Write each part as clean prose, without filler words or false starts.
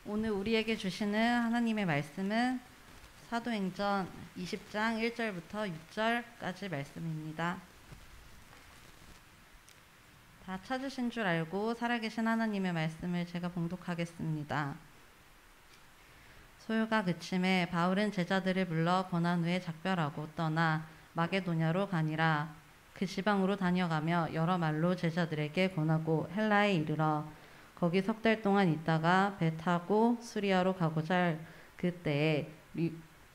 오늘 우리에게 주시는 하나님의 말씀은 사도행전 20장 1절부터 6절까지 말씀입니다. 다 찾으신 줄 알고 살아계신 하나님의 말씀을 제가 봉독하겠습니다. 소요가 그침에 바울은 제자들을 불러 권한 후에 작별하고 떠나 마게도냐로 가니라. 그 지방으로 다녀가며 여러 말로 제자들에게 권하고 헬라에 이르러 거기 석 달 동안 있다가 배 타고 수리아로 가고자 할 그때에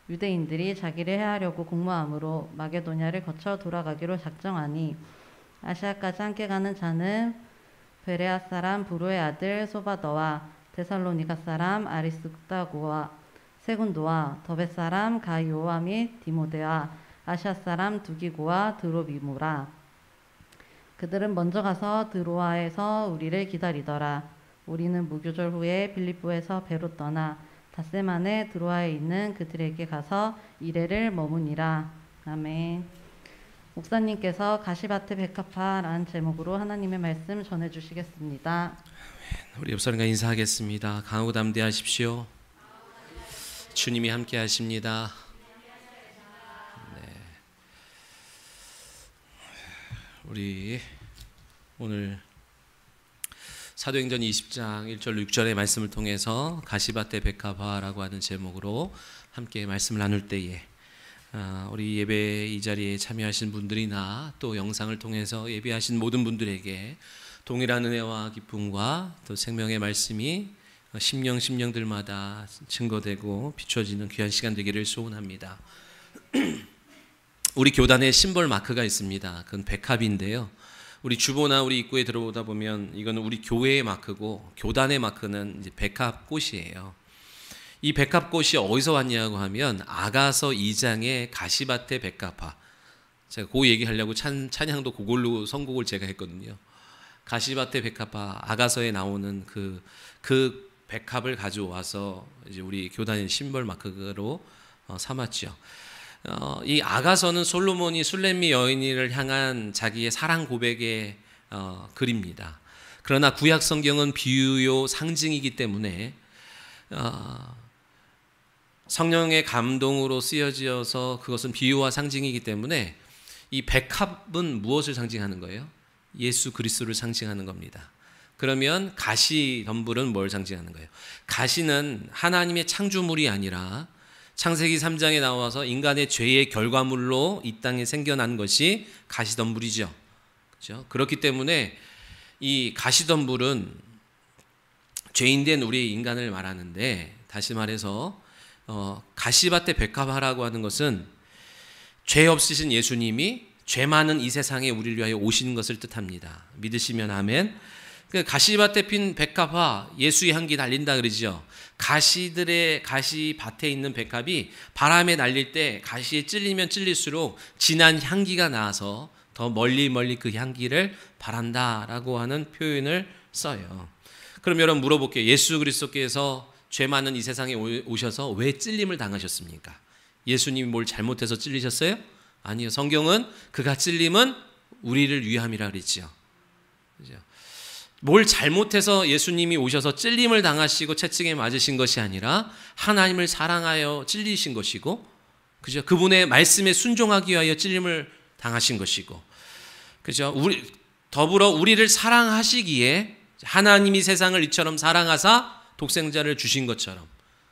유대인들이 자기를 해하려고 공모함으로 마게도냐를 거쳐 돌아가기로 작정하니 아시아까지 함께 가는 자는 베레아 사람 브로의 아들 소바더와 데살로니가 사람 아리스다고와 세군도와 더베 사람 가이오와 및 디모데와 아시아 사람 두기고와 드로비모라. 그들은 먼저 가서 드로아에서 우리를 기다리더라. 우리는 무교절 후에 빌립보에서 배로 떠나 닷새 만에 드로아에 있는 그들에게 가서 이레를 머무니라. 아멘. 목사님께서 가시밭의 백합화라는 제목으로 하나님의 말씀 전해주시겠습니다. 우리 옆 사람과 인사하겠습니다. 강하고 담대하십시오. 주님이 함께 하십니다. 우리 오늘 사도행전 20장 1절 6절의 말씀을 통해서 가시밭의 백합화라고 하는 제목으로 함께 말씀을 나눌 때에 우리 예배 이 자리에 참여하신 분들이나 또 영상을 통해서 예배하신 모든 분들에게 동일한 은혜와 기쁨과 또 생명의 말씀이 심령들마다 증거되고 비춰지는 귀한 시간 되기를 소원합니다. 우리 교단에 심벌 마크가 있습니다. 그건 백합인데요. 우리 주보나 우리 입구에 들어오다 보면 이거는 우리 교회의 마크고 교단의 마크는 이제 백합꽃이에요. 이 백합꽃이 어디서 왔냐고 하면 아가서 2장의 가시밭의 백합화. 제가 그 얘기하려고 찬양도 그걸로 선곡을 제가 했거든요. 가시밭의 백합화, 아가서에 나오는 그 백합을 가져와서 이제 우리 교단의 심벌 마크로 삼았죠. 이 아가서는 솔로몬이 술렘미 여인을 향한 자기의 사랑 고백의 글입니다. 그러나 구약 성경은 비유요 상징이기 때문에 성령의 감동으로 쓰여져서 그것은 비유와 상징이기 때문에 이 백합은 무엇을 상징하는 거예요? 예수 그리스도를 상징하는 겁니다. 그러면 가시덤불은 뭘 상징하는 거예요? 가시는 하나님의 창조물이 아니라 창세기 3장에 나와서 인간의 죄의 결과물로 이 땅에 생겨난 것이 가시덤불이죠. 그렇죠? 그렇기 때문에 이 가시덤불은 죄인된 우리 인간을 말하는데, 다시 말해서 가시밭의 백합화라고 하는 것은 죄 없으신 예수님이 죄 많은 이 세상에 우리를 위하여 오신 것을 뜻합니다. 믿으시면 아멘. 가시밭에 핀 백합화, 예수의 향기 날린다 그러죠. 가시밭에 있는 백합이 바람에 날릴 때 가시에 찔리면 찔릴수록 진한 향기가 나서 더 멀리 그 향기를 바란다라고 하는 표현을 써요. 그럼 여러분 물어볼게요. 예수 그리스도께서 죄 많은 이 세상에 오셔서 왜 찔림을 당하셨습니까? 예수님이 뭘 잘못해서 찔리셨어요? 아니요. 성경은 그가 찔림은 우리를 위함이라 그랬죠. 그죠? 뭘 잘못해서 예수님이 오셔서 찔림을 당하시고 채찍에 맞으신 것이 아니라 하나님을 사랑하여 찔리신 것이고, 그죠? 그분의 말씀에 순종하기 위하여 찔림을 당하신 것이고, 그죠? 더불어 우리를 사랑하시기에 하나님이 세상을 이처럼 사랑하사 독생자를 주신 것처럼,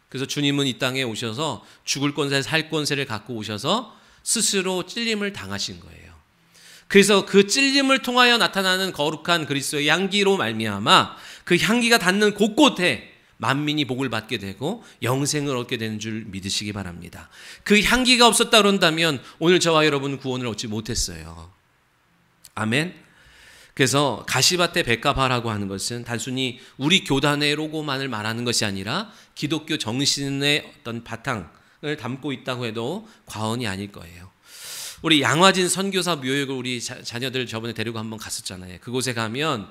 그래서 주님은 이 땅에 오셔서 죽을 권세 살 권세를 갖고 오셔서 스스로 찔림을 당하신 거예요. 그래서 그 찔림을 통하여 나타나는 거룩한 그리스도의 향기로 말미암아 그 향기가 닿는 곳곳에 만민이 복을 받게 되고 영생을 얻게 되는 줄 믿으시기 바랍니다. 그 향기가 없었다 그런다면 오늘 저와 여러분은 구원을 얻지 못했어요. 아멘. 그래서 가시밭의 백합화라고 하는 것은 단순히 우리 교단의 로고만을 말하는 것이 아니라 기독교 정신의 어떤 바탕을 담고 있다고 해도 과언이 아닐 거예요. 우리 양화진 선교사 묘역을 우리 자녀들 저번에 데리고 한번 갔었잖아요. 그곳에 가면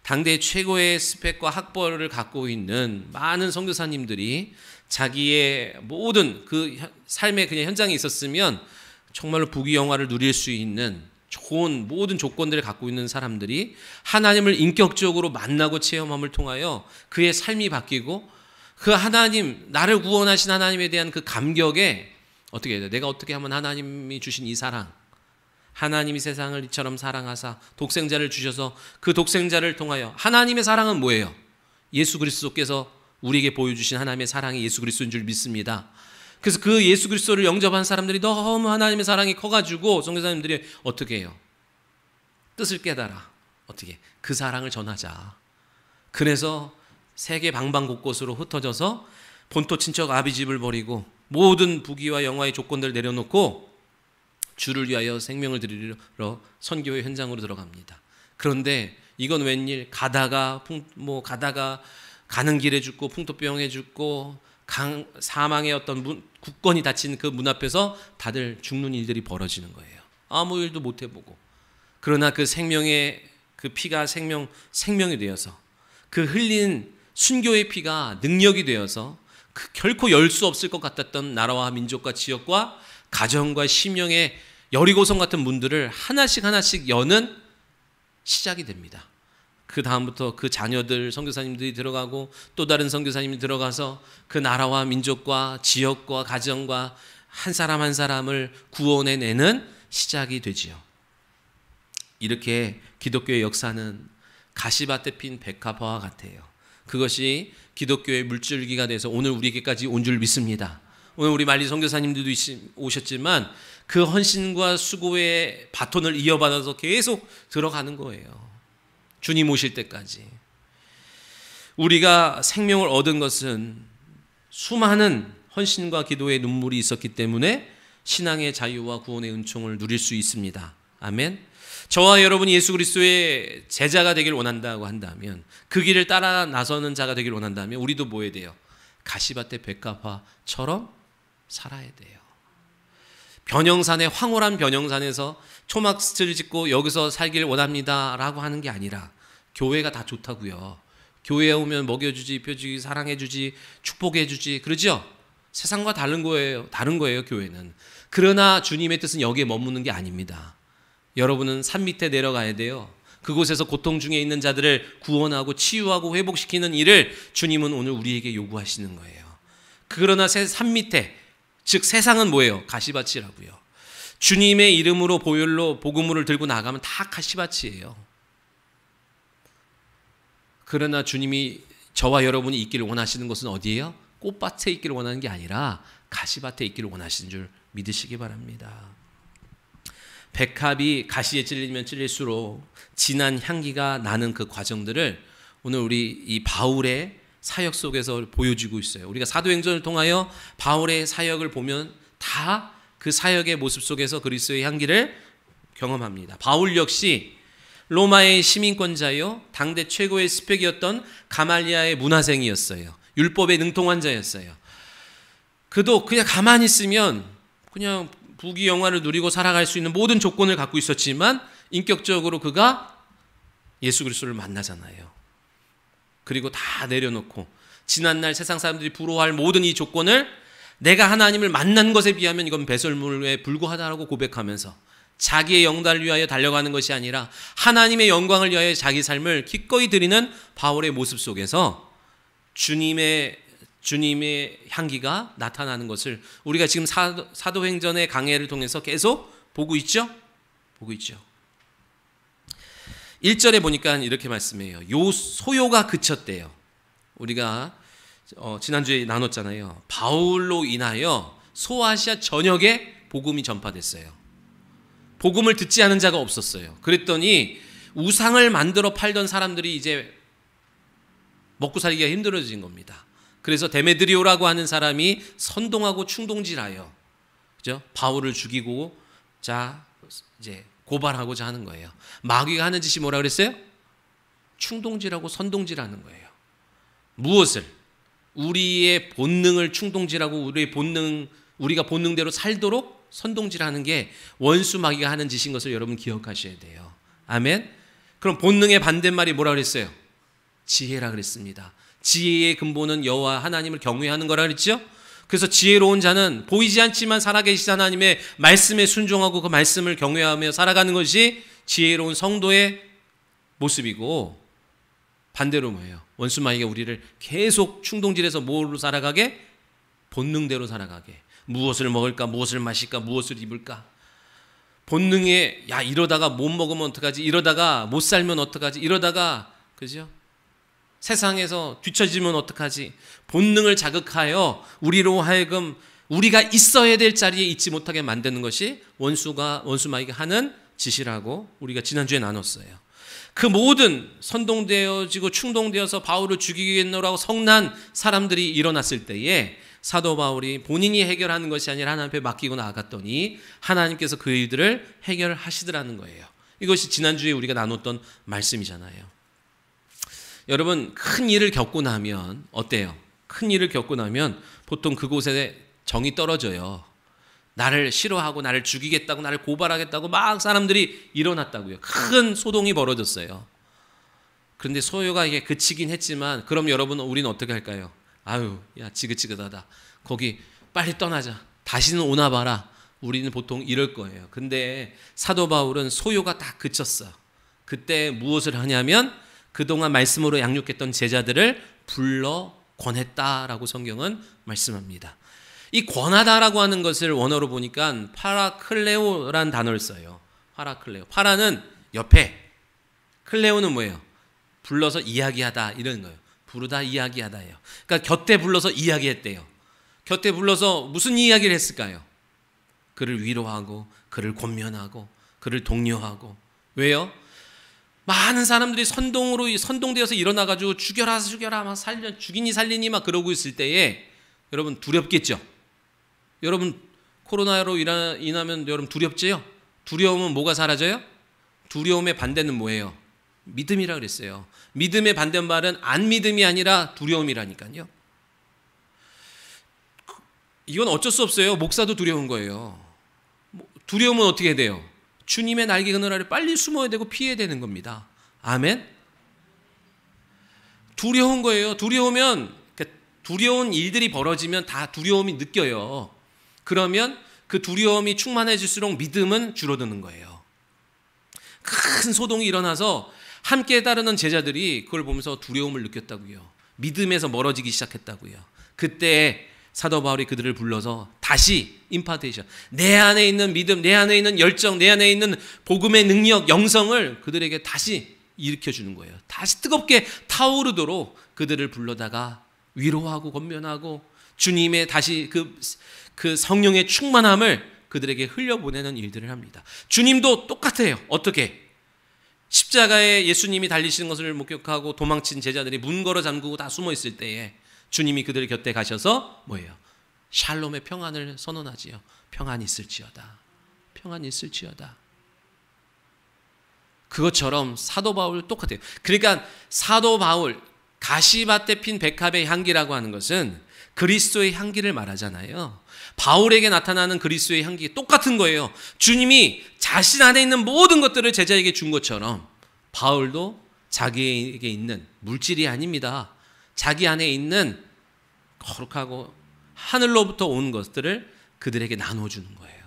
당대 최고의 스펙과 학벌을 갖고 있는 많은 선교사님들이 자기의 모든 그 삶의 그냥 현장에 있었으면 정말로 부귀영화를 누릴 수 있는 좋은 모든 조건들을 갖고 있는 사람들이 하나님을 인격적으로 만나고 체험함을 통하여 그의 삶이 바뀌고 그 하나님, 나를 구원하신 하나님에 대한 그 감격에 어떻게 해야 돼? 내가 어떻게 하면 하나님이 주신 이 사랑, 하나님이 세상을 이처럼 사랑하사 독생자를 주셔서 그 독생자를 통하여, 하나님의 사랑은 뭐예요? 예수 그리스도께서 우리에게 보여주신 하나님의 사랑이 예수 그리스도인 줄 믿습니다. 그래서 그 예수 그리스도를 영접한 사람들이 너무 하나님의 사랑이 커가지고 선교사님들이 어떻게 해요? 뜻을 깨달아. 어떻게? 그 사랑을 전하자. 그래서 세계 방방곳곳으로 흩어져서 본토 친척 아비집을 버리고 모든 부귀와 영화의 조건들을 내려놓고 주를 위하여 생명을 드리러 선교의 현장으로 들어갑니다. 그런데 이건 웬일? 가다가 가는 길에 죽고 풍토병에 죽고 사망의 어떤 국권이 닫힌 그 문 앞에서 다들 죽는 일들이 벌어지는 거예요. 아무 일도 못 해보고. 그러나 그 생명의 그 피가 생명이 되어서 그 흘린 순교의 피가 능력이 되어서 그 결코 열 수 없을 것 같았던 나라와 민족과 지역과 가정과 심령의 여리고성 같은 문들을 하나씩 여는 시작이 됩니다. 그 다음부터 그 자녀들 선교사님들이 들어가고 또 다른 선교사님이 들어가서 그 나라와 민족과 지역과 가정과 한 사람 한 사람을 구원해내는 시작이 되지요. 이렇게 기독교의 역사는 가시밭에 핀 백합화와 같아요. 그것이 기독교의 물줄기가 돼서 오늘 우리에게까지 온 줄 믿습니다. 오늘 우리 말리 선교사님들도 오셨지만 그 헌신과 수고의 바톤을 이어받아서 계속 들어가는 거예요. 주님 오실 때까지. 우리가 생명을 얻은 것은 수많은 헌신과 기도의 눈물이 있었기 때문에 신앙의 자유와 구원의 은총을 누릴 수 있습니다. 아멘. 저와 여러분이 예수 그리스도의 제자가 되길 원한다고 한다면, 그 길을 따라 나서는 자가 되길 원한다면 우리도 뭐 해야 돼요? 가시밭의 백합화처럼 살아야 돼요. 변형산의 황홀한 변형산에서 초막스를 짓고 여기서 살길 원합니다 라고 하는 게 아니라, 교회가 다 좋다고요. 교회에 오면 먹여주지, 입혀주지, 사랑해주지, 축복해주지, 그러죠? 세상과 다른 거예요. 교회는. 그러나 주님의 뜻은 여기에 머무는 게 아닙니다. 여러분은 산 밑에 내려가야 돼요. 그곳에서 고통 중에 있는 자들을 구원하고 치유하고 회복시키는 일을 주님은 오늘 우리에게 요구하시는 거예요. 그러나 산 밑에, 즉 세상은 뭐예요? 가시밭이라고요. 주님의 이름으로 보혈로 복음을 들고 나가면 다 가시밭이에요. 그러나 주님이 저와 여러분이 있기를 원하시는 것은 어디예요? 꽃밭에 있기를 원하는 게 아니라 가시밭에 있기를 원하시는 줄 믿으시기 바랍니다. 백합이 가시에 찔리면 찔릴수록 진한 향기가 나는 그 과정들을 오늘 우리 이 바울의 사역 속에서 보여주고 있어요. 우리가 사도행전을 통하여 바울의 사역을 보면 다 그 사역의 모습 속에서 그리스도의 향기를 경험합니다. 바울 역시 로마의 시민권자요, 당대 최고의 스펙이었던 가말리아의 문화생이었어요. 율법에 능통한 자였어요. 그도 그냥 가만히 있으면 그냥 부귀 영화를 누리고 살아갈 수 있는 모든 조건을 갖고 있었지만 인격적으로 그가 예수 그리스도를 만나잖아요. 그리고 다 내려놓고 지난날 세상 사람들이 부러워할 모든 이 조건을 내가 하나님을 만난 것에 비하면 이건 배설물에 불과하다라고 고백하면서 자기의 영달을 위하여 달려가는 것이 아니라 하나님의 영광을 위하여 자기 삶을 기꺼이 드리는 바울의 모습 속에서 주님의 향기가 나타나는 것을 우리가 지금 사도행전의 강해를 통해서 계속 보고 있죠? 1절에 보니까 이렇게 말씀해요. 요 소요가 그쳤대요. 우리가 지난주에 나눴잖아요. 바울로 인하여 소아시아 전역에 복음이 전파됐어요. 복음을 듣지 않은 자가 없었어요. 그랬더니 우상을 만들어 팔던 사람들이 이제 먹고 살기가 힘들어진 겁니다. 그래서 데메드리오라고 하는 사람이 선동하고 충동질하여, 그죠? 바울을 죽이고 이제 고발하고자 하는 거예요. 마귀가 하는 짓이 뭐라 그랬어요? 충동질하고 선동질하는 거예요. 무엇을? 우리의 본능을 충동질하고 우리가 본능대로 살도록 선동질하는 게 원수 마귀가 하는 짓인 것을 여러분 기억하셔야 돼요. 아멘. 그럼 본능의 반대말이 뭐라 그랬어요? 지혜라 그랬습니다. 지혜의 근본은 여호와 하나님을 경외하는 거라 그랬죠? 그래서 지혜로운 자는 보이지 않지만 살아계신 하나님의 말씀에 순종하고 그 말씀을 경외하며 살아가는 것이 지혜로운 성도의 모습이고, 반대로 뭐예요? 원수 마귀가 우리를 계속 충동질해서 뭐로 살아가게? 본능대로 살아가게. 무엇을 먹을까? 무엇을 마실까? 무엇을 입을까? 본능에 야 이러다가 못 먹으면 어떡하지? 이러다가 못 살면 어떡하지? 이러다가 그죠? 세상에서 뒤처지면 어떡하지? 본능을 자극하여 우리로 하여금 우리가 있어야 될 자리에 있지 못하게 만드는 것이 원수 마귀가 하는 짓이라고 우리가 지난주에 나눴어요. 그 모든 선동되어지고 충동되어서 바울을 죽이겠노라고 성난 사람들이 일어났을 때에 사도 바울이 본인이 해결하는 것이 아니라 하나님 앞에 맡기고 나아갔더니 하나님께서 그 일들을 해결하시더라는 거예요. 이것이 지난주에 우리가 나눴던 말씀이잖아요. 여러분 큰 일을 겪고 나면 어때요? 큰 일을 겪고 나면 보통 그곳에 정이 떨어져요. 나를 싫어하고 나를 죽이겠다고 나를 고발하겠다고 막 사람들이 일어났다고요. 큰 소동이 벌어졌어요. 그런데 소요가 이게 그치긴 했지만 그럼 여러분 우리는 어떻게 할까요? 아유 야 지긋지긋하다. 거기 빨리 떠나자. 다시는 오나 봐라. 우리는 보통 이럴 거예요. 근데 사도 바울은 소요가 다 그쳤어. 그때 무엇을 하냐면 그동안 말씀으로 양육했던 제자들을 불러 권했다라고 성경은 말씀합니다. 이 권하다라고 하는 것을 원어로 보니까 파라클레오라는 단어를 써요. 파라클레오. 파라는 옆에, 클레오는 뭐예요? 불러서 이야기하다 이런 거예요. 부르다 이야기하다예요. 그러니까 곁에 불러서 이야기했대요. 곁에 불러서 무슨 이야기를 했을까요? 그를 위로하고 그를 권면하고 그를 독려하고. 왜요? 많은 사람들이 선동되어서 일어나가지고 죽여라 막 죽이니 살리니 막 그러고 있을 때에 여러분 두렵겠죠? 여러분 코로나로 인하면 여러분 두렵지요? 두려움은 뭐가 사라져요? 두려움의 반대는 뭐예요? 믿음이라 그랬어요. 믿음의 반대말은 안 믿음이 아니라 두려움이라니까요. 이건 어쩔 수 없어요. 목사도 두려운 거예요. 두려움은 어떻게 돼요? 주님의 날개 그늘 아래 빨리 숨어야 되고 피해야 되는 겁니다. 아멘? 두려운 거예요. 두려운 일들이 벌어지면 다 두려움이 느껴요. 그러면 그 두려움이 충만해질수록 믿음은 줄어드는 거예요. 큰 소동이 일어나서 함께 따르는 제자들이 그걸 보면서 두려움을 느꼈다고요. 믿음에서 멀어지기 시작했다고요. 그때 사도 바울이 그들을 불러서 다시 임파테이션, 내 안에 있는 믿음, 내 안에 있는 열정, 내 안에 있는 복음의 능력, 영성을 그들에게 다시 일으켜주는 거예요. 다시 뜨겁게 타오르도록 그들을 불러다가 위로하고 권면하고 주님의 다시 그 성령의 충만함을 그들에게 흘려보내는 일들을 합니다. 주님도 똑같아요. 어떻게? 십자가에 예수님이 달리시는 것을 목격하고 도망친 제자들이 문 걸어 잠그고 다 숨어 있을 때에 주님이 그들 곁에 가셔서 뭐예요? 샬롬의 평안을 선언하지요. 평안이 있을지어다. 평안이 있을지어다. 그것처럼 사도 바울 똑같아요. 그러니까 사도 바울, 가시밭에 핀 백합의 향기라고 하는 것은 그리스도의 향기를 말하잖아요. 바울에게 나타나는 그리스도의 향기 똑같은 거예요. 주님이 자신 안에 있는 모든 것들을 제자에게 준 것처럼 바울도 자기에게 있는 물질이 아닙니다. 자기 안에 있는 거룩하고 하늘로부터 온 것들을 그들에게 나눠주는 거예요.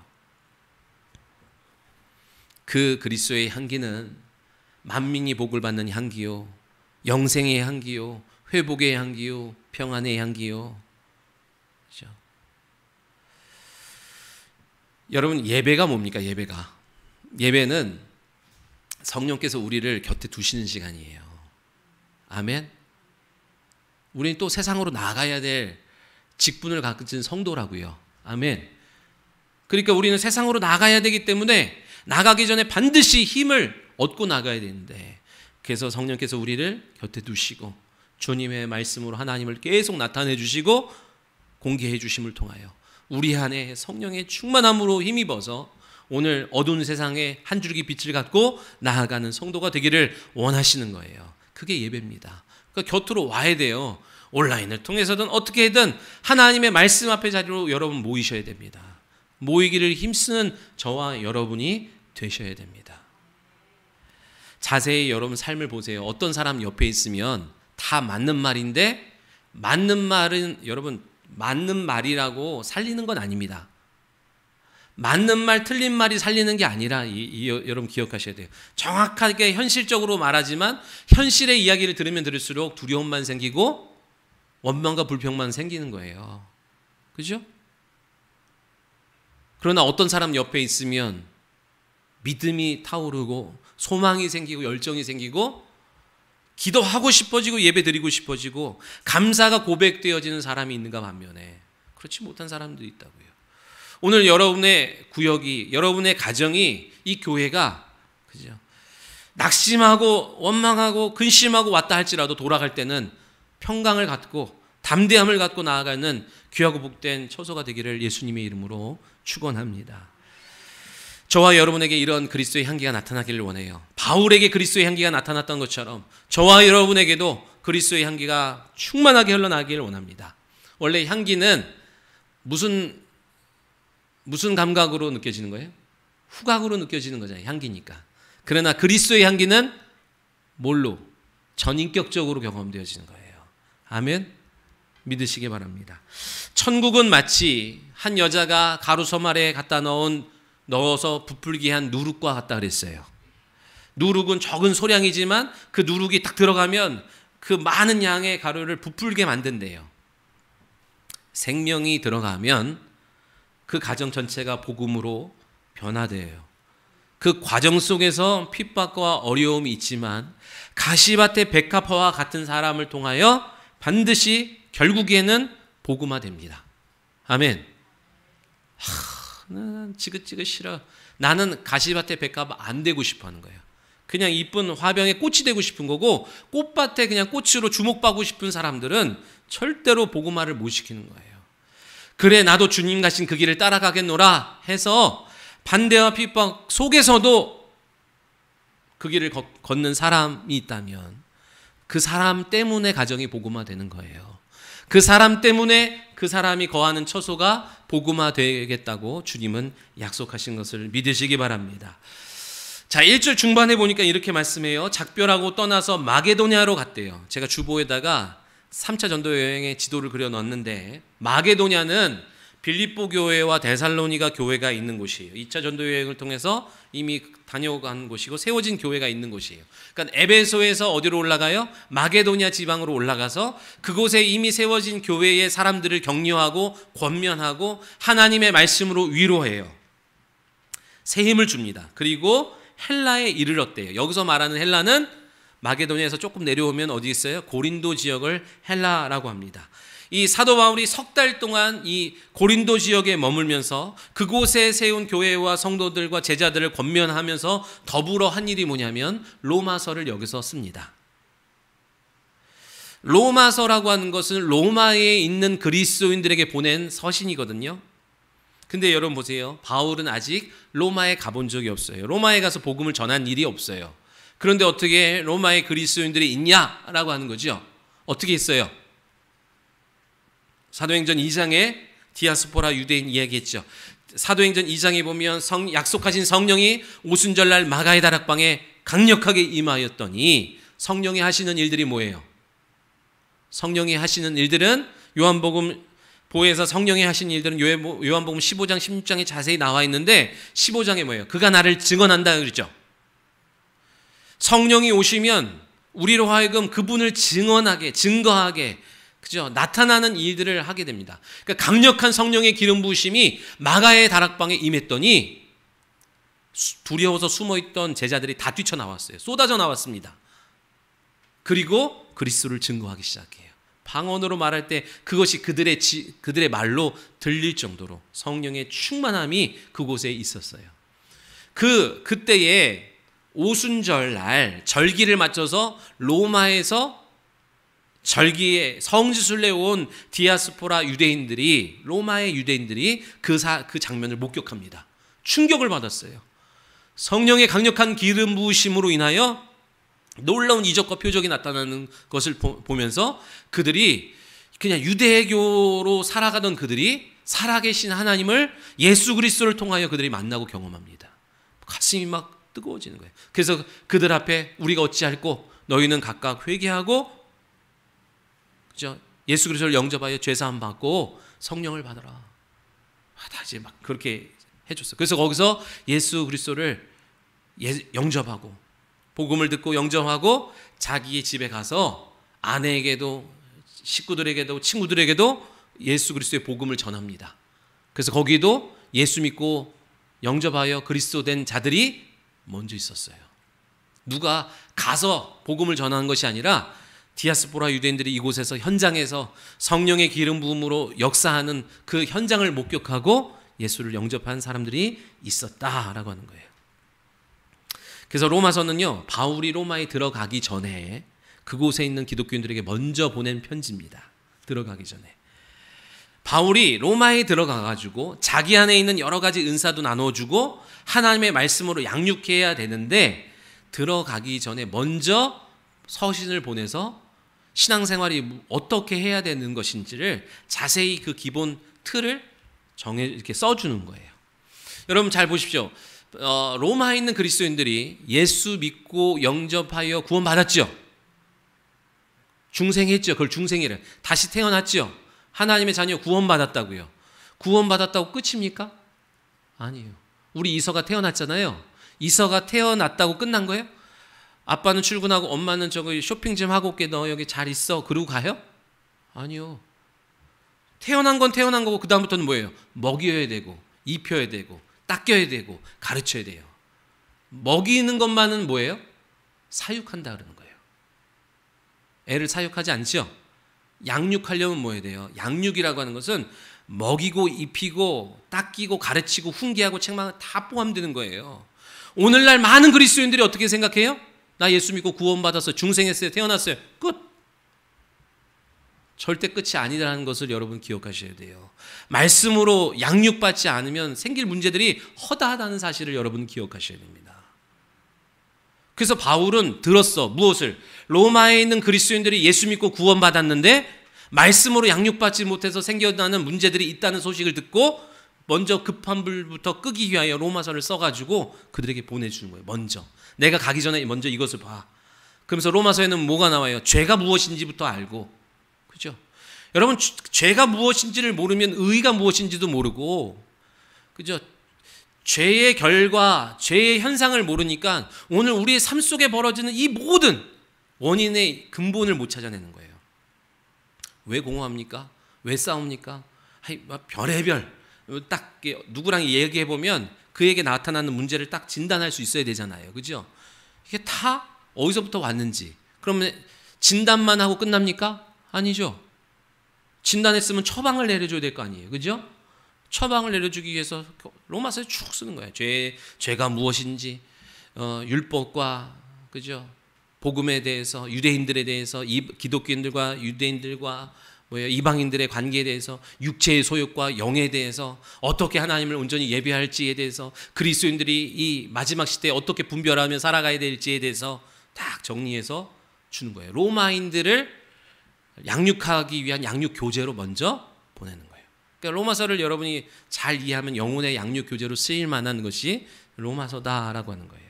그 그리스도의 향기는 만민이 복을 받는 향기요, 영생의 향기요, 회복의 향기요, 평안의 향기요. 그렇죠? 여러분 예배가 뭡니까? 예배는 성령께서 우리를 곁에 두시는 시간이에요. 아멘. 우리는 또 세상으로 나가야 될 직분을 가진 성도라고요. 아멘. 그러니까 우리는 세상으로 나가야 되기 때문에 나가기 전에 반드시 힘을 얻고 나가야 되는데, 그래서 성령께서 우리를 곁에 두시고 주님의 말씀으로 하나님을 계속 나타내 주시고 공개해 주심을 통하여 우리 안에 성령의 충만함으로 힘입어서 오늘 어두운 세상에 한 줄기 빛을 갖고 나아가는 성도가 되기를 원하시는 거예요. 그게 예배입니다. 그러니까 곁으로 와야 돼요. 온라인을 통해서든 어떻게든 하나님의 말씀 앞에 자리로 여러분 모이셔야 됩니다. 모이기를 힘쓰는 저와 여러분이 되셔야 됩니다. 자세히 여러분 삶을 보세요. 어떤 사람 옆에 있으면 다 맞는 말인데, 맞는 말은 여러분 맞는 말이라고 살리는 건 아닙니다. 맞는 말 틀린 말이 살리는 게 아니라 여러분 기억하셔야 돼요. 정확하게 현실적으로 말하지만 현실의 이야기를 들으면 들을수록 두려움만 생기고 원망과 불평만 생기는 거예요. 그죠? 그러나 어떤 사람 옆에 있으면 믿음이 타오르고 소망이 생기고 열정이 생기고 기도하고 싶어지고 예배드리고 싶어지고 감사가 고백되어지는 사람이 있는가 반면에 그렇지 못한 사람도 있다고요. 오늘 여러분의 구역이, 여러분의 가정이, 이 교회가 그죠? 낙심하고 원망하고 근심하고 왔다 할지라도 돌아갈 때는 평강을 갖고 담대함을 갖고 나아가는 귀하고 복된 처소가 되기를 예수님의 이름으로 축원합니다. 저와 여러분에게 이런 그리스도의 향기가 나타나기를 원해요. 바울에게 그리스도의 향기가 나타났던 것처럼 저와 여러분에게도 그리스도의 향기가 충만하게 흘러나가기를 원합니다. 원래 향기는 무슨 감각으로 느껴지는 거예요? 후각으로 느껴지는 거잖아요. 향기니까. 그러나 그리스도의 향기는 뭘로? 전인격적으로 경험되어지는 거예요. 아멘? 믿으시기 바랍니다. 천국은 마치 한 여자가 가루섬 아래에 갖다 넣어서 부풀게 한 누룩과 같다 그랬어요. 누룩은 적은 소량이지만 그 누룩이 딱 들어가면 그 많은 양의 가루를 부풀게 만든대요. 생명이 들어가면 그 가정 전체가 복음으로 변화돼요. 그 과정 속에서 핍박과 어려움이 있지만 가시밭의 백합화와 같은 사람을 통하여 반드시 결국에는 복음화됩니다. 아멘. 나는 지긋지긋 싫어. 나는 가시밭의 백합 안 되고 싶어 하는 거예요. 그냥 이쁜 화병에 꽃이 되고 싶은 거고 꽃밭에 그냥 꽃으로 주목받고 싶은 사람들은 절대로 복음화를 못 시키는 거예요. 그래 나도 주님 가신 그 길을 따라가겠노라 해서 반대와 핍박 속에서도 그 길을 걷는 사람이 있다면 그 사람 때문에 가정이 복음화되는 거예요. 그 사람 때문에 그 사람이 거하는 처소가 복음화되겠다고 주님은 약속하신 것을 믿으시기 바랍니다. 자, 1절 중반에 보니까 이렇게 말씀해요. 작별하고 떠나서 마게도냐로 갔대요. 제가 주보에다가 3차 전도 여행의 지도를 그려 넣었는데 마게도냐는 빌립보 교회와 데살로니가 교회가 있는 곳이에요. 2차 전도 여행을 통해서 이미 다녀간 곳이고 세워진 교회가 있는 곳이에요. 그러니까 에베소에서 어디로 올라가요? 마게도냐 지방으로 올라가서 그곳에 이미 세워진 교회의 사람들을 격려하고 권면하고 하나님의 말씀으로 위로해요. 새 힘을 줍니다. 그리고 헬라에 이르렀대요. 여기서 말하는 헬라는 마게도냐에서 조금 내려오면 어디 있어요? 고린도 지역을 헬라라고 합니다. 이 사도 바울이 석 달 동안 이 고린도 지역에 머물면서 그곳에 세운 교회와 성도들과 제자들을 권면하면서 더불어 한 일이 뭐냐면 로마서를 여기서 씁니다. 로마서라고 하는 것은 로마에 있는 그리스도인들에게 보낸 서신이거든요. 근데 여러분 보세요. 바울은 아직 로마에 가본 적이 없어요. 로마에 가서 복음을 전한 일이 없어요. 그런데 어떻게 로마의 그리스도인들이 있냐라고 하는 거죠. 어떻게 있어요? 사도행전 2장에 디아스포라 유대인 이야기했죠. 사도행전 2장에 보면 약속하신 성령이 오순절날 마가의 다락방에 강력하게 임하였더니 성령이 하시는 일들이 뭐예요? 성령이 하시는 일들은 요한복음 보에서 성령이 하신 일들은 요한복음 15장 16장에 자세히 나와 있는데 15장에 뭐예요? 그가 나를 증언한다 그러죠. 성령이 오시면 우리로 하여금 그분을 증거하게 그죠? 나타나는 일들을 하게 됩니다. 그러니까 강력한 성령의 기름 부으심이 마가의 다락방에 임했더니 두려워서 숨어있던 제자들이 다 뛰쳐나왔어요. 쏟아져 나왔습니다. 그리고 그리스도를 증거하기 시작해요. 방언으로 말할 때 그것이 그들의 말로 들릴 정도로 성령의 충만함이 그곳에 있었어요. 그때에 오순절 날 절기를 맞춰서 로마에서 절기에 성지순례 온 디아스포라 유대인들이 로마의 유대인들이 그 장면을 목격합니다. 충격을 받았어요. 성령의 강력한 기름 부으심으로 인하여 놀라운 이적과 표적이 나타나는 것을 보면서 그들이 그냥 유대교로 살아가던 그들이 살아계신 하나님을 예수 그리스도를 통하여 그들이 만나고 경험합니다. 가슴이 막 뜨거워지는 거예요. 그래서 그들 앞에 우리가 어찌할꼬 너희는 각각 회개하고 예수 그리스도를 영접하여 죄사함 받고 성령을 받아라. 다시 막 그렇게 해줬어요. 그래서 거기서 예수 그리스도를 영접하고 복음을 듣고 영접하고 자기의 집에 가서 아내에게도 식구들에게도 친구들에게도 예수 그리스도의 복음을 전합니다. 그래서 거기도 예수 믿고 영접하여 그리스도 된 자들이 먼저 있었어요. 누가 가서 복음을 전하는 것이 아니라 디아스포라 유대인들이 이곳에서 현장에서 성령의 기름 부음으로 역사하는 그 현장을 목격하고 예수를 영접한 사람들이 있었다라고 하는 거예요. 그래서 로마서는요, 바울이 로마에 들어가기 전에 그곳에 있는 기독교인들에게 먼저 보낸 편지입니다. 들어가기 전에. 바울이 로마에 들어가가지고 자기 안에 있는 여러 가지 은사도 나눠주고 하나님의 말씀으로 양육해야 되는데 들어가기 전에 먼저 서신을 보내서 신앙생활이 어떻게 해야 되는 것인지를 자세히 그 기본 틀을 이렇게 써주는 거예요. 여러분 잘 보십시오. 로마에 있는 그리스도인들이 예수 믿고 영접하여 구원받았죠. 중생했죠. 그걸 중생이래. 다시 태어났죠. 하나님의 자녀 구원받았다고요. 구원받았다고 끝입니까? 아니에요. 우리 이서가 태어났잖아요. 이서가 태어났다고 끝난 거예요? 아빠는 출근하고 엄마는 저기 쇼핑 좀 하고 올게, 너 여기 잘 있어, 그러고 가요? 아니요. 태어난 건 태어난 거고 그 다음부터는 뭐예요? 먹여야 되고 입혀야 되고 닦여야 되고 가르쳐야 돼요. 먹이는 것만은 뭐예요? 사육한다 그러는 거예요. 애를 사육하지 않죠? 양육하려면 뭐 해야 돼요? 양육이라고 하는 것은 먹이고 입히고 닦이고 가르치고 훈계하고 책망 다 포함되는 거예요. 오늘날 많은 그리스도인들이 어떻게 생각해요? 나 예수 믿고 구원받아서 중생했어요. 태어났어요. 끝. 절대 끝이 아니라는 것을 여러분 기억하셔야 돼요. 말씀으로 양육받지 않으면 생길 문제들이 허다하다는 사실을 여러분 기억하셔야 됩니다. 그래서 바울은 들었어. 무엇을? 로마에 있는 그리스도인들이 예수 믿고 구원받았는데 말씀으로 양육받지 못해서 생겨나는 문제들이 있다는 소식을 듣고 먼저 급한 불부터 끄기 위하여 로마서를 써가지고 그들에게 보내주는 거예요. 먼저. 내가 가기 전에 먼저 이것을 봐. 그러면서 로마서에는 뭐가 나와요? 죄가 무엇인지부터 알고. 그죠? 여러분, 죄가 무엇인지를 모르면 의가 무엇인지도 모르고, 그죠? 죄의 결과, 죄의 현상을 모르니까 오늘 우리의 삶 속에 벌어지는 이 모든 원인의 근본을 못 찾아내는 거예요. 왜 공허합니까? 왜 싸웁니까? 별의별 딱 누구랑 얘기해 보면 그에게 나타나는 문제를 딱 진단할 수 있어야 되잖아요. 그죠? 이게 다 어디서부터 왔는지. 그러면 진단만 하고 끝납니까? 아니죠. 진단했으면 처방을 내려줘야 될 거 아니에요. 그죠? 처방을 내려주기 위해서 로마서에 쭉 쓰는 거예요. 죄가 무엇인지, 율법과, 그죠? 복음에 대해서, 유대인들에 대해서, 기독교인들과 유대인들과 이방인들의 관계에 대해서, 육체의 소욕과 영에 대해서, 어떻게 하나님을 온전히 예배할지에 대해서, 그리스도인들이 이 마지막 시대에 어떻게 분별하며 살아가야 될지에 대해서 딱 정리해서 주는 거예요. 로마인들을 양육하기 위한 양육 교재로 먼저 보내는 거예요. 그러니까 로마서를 여러분이 잘 이해하면 영혼의 양육 교재로 쓰일 만한 것이 로마서다라고 하는 거예요.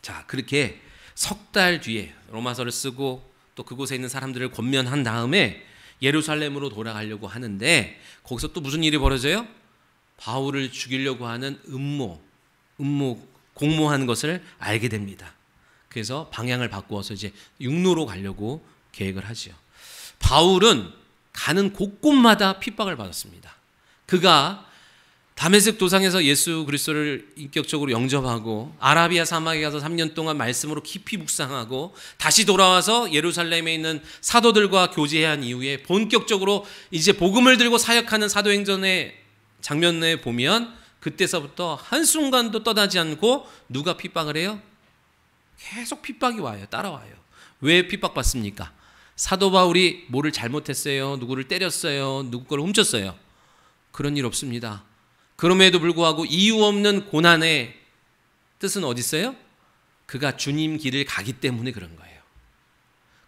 자, 그렇게 석 달 뒤에 로마서를 쓰고 또 그곳에 있는 사람들을 권면한 다음에 예루살렘으로 돌아가려고 하는데 거기서 또 무슨 일이 벌어져요? 바울을 죽이려고 하는 공모하는 것을 알게 됩니다. 그래서 방향을 바꾸어서 이제 육로로 가려고 계획을 하지요. 바울은 가는 곳곳마다 핍박을 받았습니다. 그가 다메섹 도상에서 예수 그리스도를 인격적으로 영접하고 아라비아 사막에 가서 3년 동안 말씀으로 깊이 묵상하고 다시 돌아와서 예루살렘에 있는 사도들과 교제한 이후에 본격적으로 이제 복음을 들고 사역하는 사도행전의 장면에 보면 그때서부터 한순간도 떠나지 않고 누가 핍박을 해요? 계속 핍박이 와요. 따라와요. 왜 핍박받습니까? 사도 바울이 뭐를 잘못했어요? 누구를 때렸어요? 누구 걸 훔쳤어요? 그런 일 없습니다. 그럼에도 불구하고 이유 없는 고난의 뜻은 어디 있어요? 그가 주님 길을 가기 때문에 그런 거예요.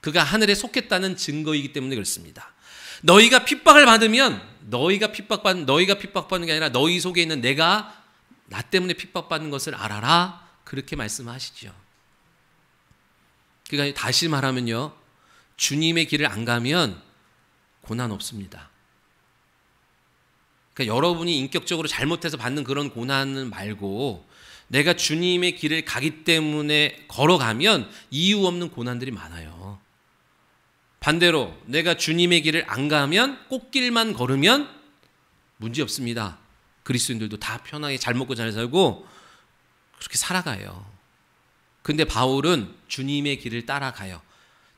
그가 하늘에 속했다는 증거이기 때문에 그렇습니다. 너희가 핍박을 받으면 너희가 핍박받는 게 아니라 너희 속에 있는 내가 나 때문에 핍박받는 것을 알아라. 그렇게 말씀하시죠. 그러니까 다시 말하면요. 주님의 길을 안 가면 고난 없습니다. 그러니까 여러분이 인격적으로 잘못해서 받는 그런 고난은 말고 내가 주님의 길을 가기 때문에 걸어가면 이유 없는 고난들이 많아요. 반대로 내가 주님의 길을 안 가면 꽃길만 걸으면 문제 없습니다. 그리스도인들도 다 편하게 잘 먹고 잘 살고 그렇게 살아가요. 근데 바울은 주님의 길을 따라가요.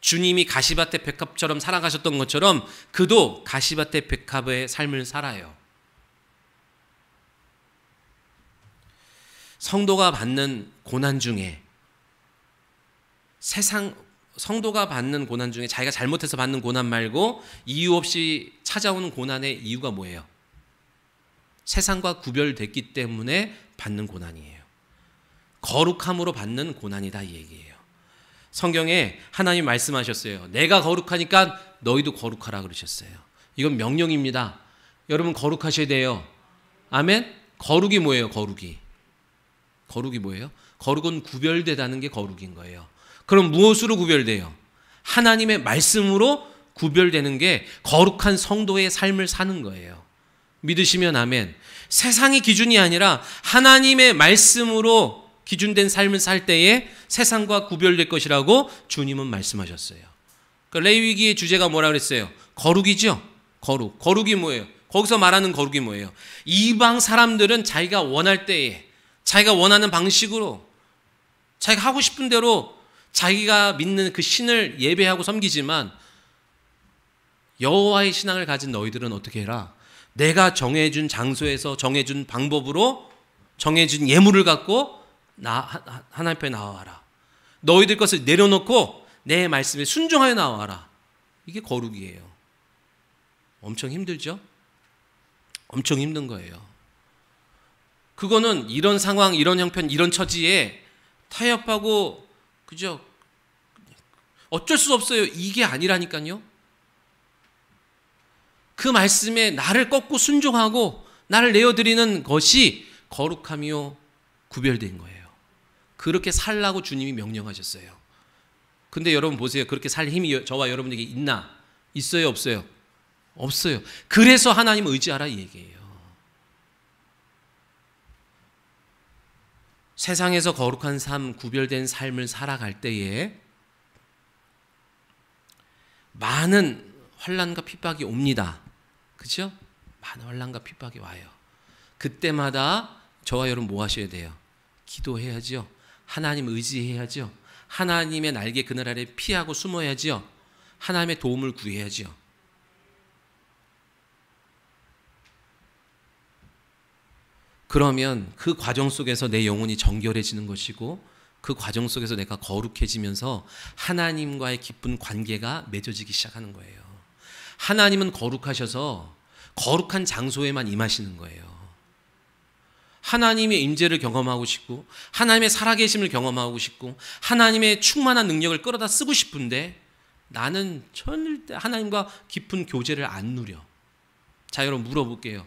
주님이 가시밭의 백합처럼 살아가셨던 것처럼 그도 가시밭의 백합의 삶을 살아요. 성도가 받는 고난 중에 성도가 받는 고난 중에 자기가 잘못해서 받는 고난 말고 이유 없이 찾아오는 고난의 이유가 뭐예요? 세상과 구별됐기 때문에 받는 고난이에요. 거룩함으로 받는 고난이다 이 얘기예요. 성경에 하나님 말씀하셨어요. 내가 거룩하니까 너희도 거룩하라 그러셨어요. 이건 명령입니다. 여러분 거룩하셔야 돼요. 아멘? 거룩이 뭐예요? 거룩이 뭐예요? 거룩은 구별되다는 게 거룩인 거예요. 그럼 무엇으로 구별돼요? 하나님의 말씀으로 구별되는 게 거룩한 성도의 삶을 사는 거예요. 믿으시면 아멘. 세상의 기준이 아니라 하나님의 말씀으로 기준된 삶을 살 때에 세상과 구별될 것이라고 주님은 말씀하셨어요. 그러니까 레위기의 주제가 뭐라 그랬어요? 거룩이죠. 거룩이 뭐예요? 거기서 말하는 거룩이 뭐예요? 이방 사람들은 자기가 원할 때에 자기가 원하는 방식으로 자기가 하고 싶은 대로 자기가 믿는 그 신을 예배하고 섬기지만 여호와의 신앙을 가진 너희들은 어떻게 해라? 내가 정해준 장소에서 정해준 방법으로 정해준 예물을 갖고 하나님 앞에 나와라. 너희들 것을 내려놓고 내 말씀에 순종하여 나와라. 이게 거룩이에요. 엄청 힘들죠? 엄청 힘든 거예요. 그거는 이런 상황, 이런 형편, 이런 처지에 타협하고 그죠? 어쩔 수 없어요. 이게 아니라니까요. 그 말씀에 나를 꺾고 순종하고 나를 내어드리는 것이 거룩함이요 구별된 거예요. 그렇게 살라고 주님이 명령하셨어요. 근데 여러분 보세요. 그렇게 살 힘이 저와 여러분에게 있나? 있어요? 없어요? 없어요. 그래서 하나님 의지하라 이 얘기예요. 세상에서 거룩한 삶, 구별된 삶을 살아갈 때에 많은 환난과 핍박이 옵니다. 그렇죠? 많은 환난과 핍박이 와요. 그때마다 저와 여러분 뭐 하셔야 돼요? 기도해야죠. 하나님 의지해야죠. 하나님의 날개 그늘 아래 피하고 숨어야죠. 하나님의 도움을 구해야죠. 그러면 그 과정 속에서 내 영혼이 정결해지는 것이고 그 과정 속에서 내가 거룩해지면서 하나님과의 깊은 관계가 맺어지기 시작하는 거예요. 하나님은 거룩하셔서 거룩한 장소에만 임하시는 거예요. 하나님의 임재를 경험하고 싶고 하나님의 살아계심을 경험하고 싶고 하나님의 충만한 능력을 끌어다 쓰고 싶은데 나는 절대 하나님과 깊은 교제를 안 누려. 자, 여러분 물어볼게요.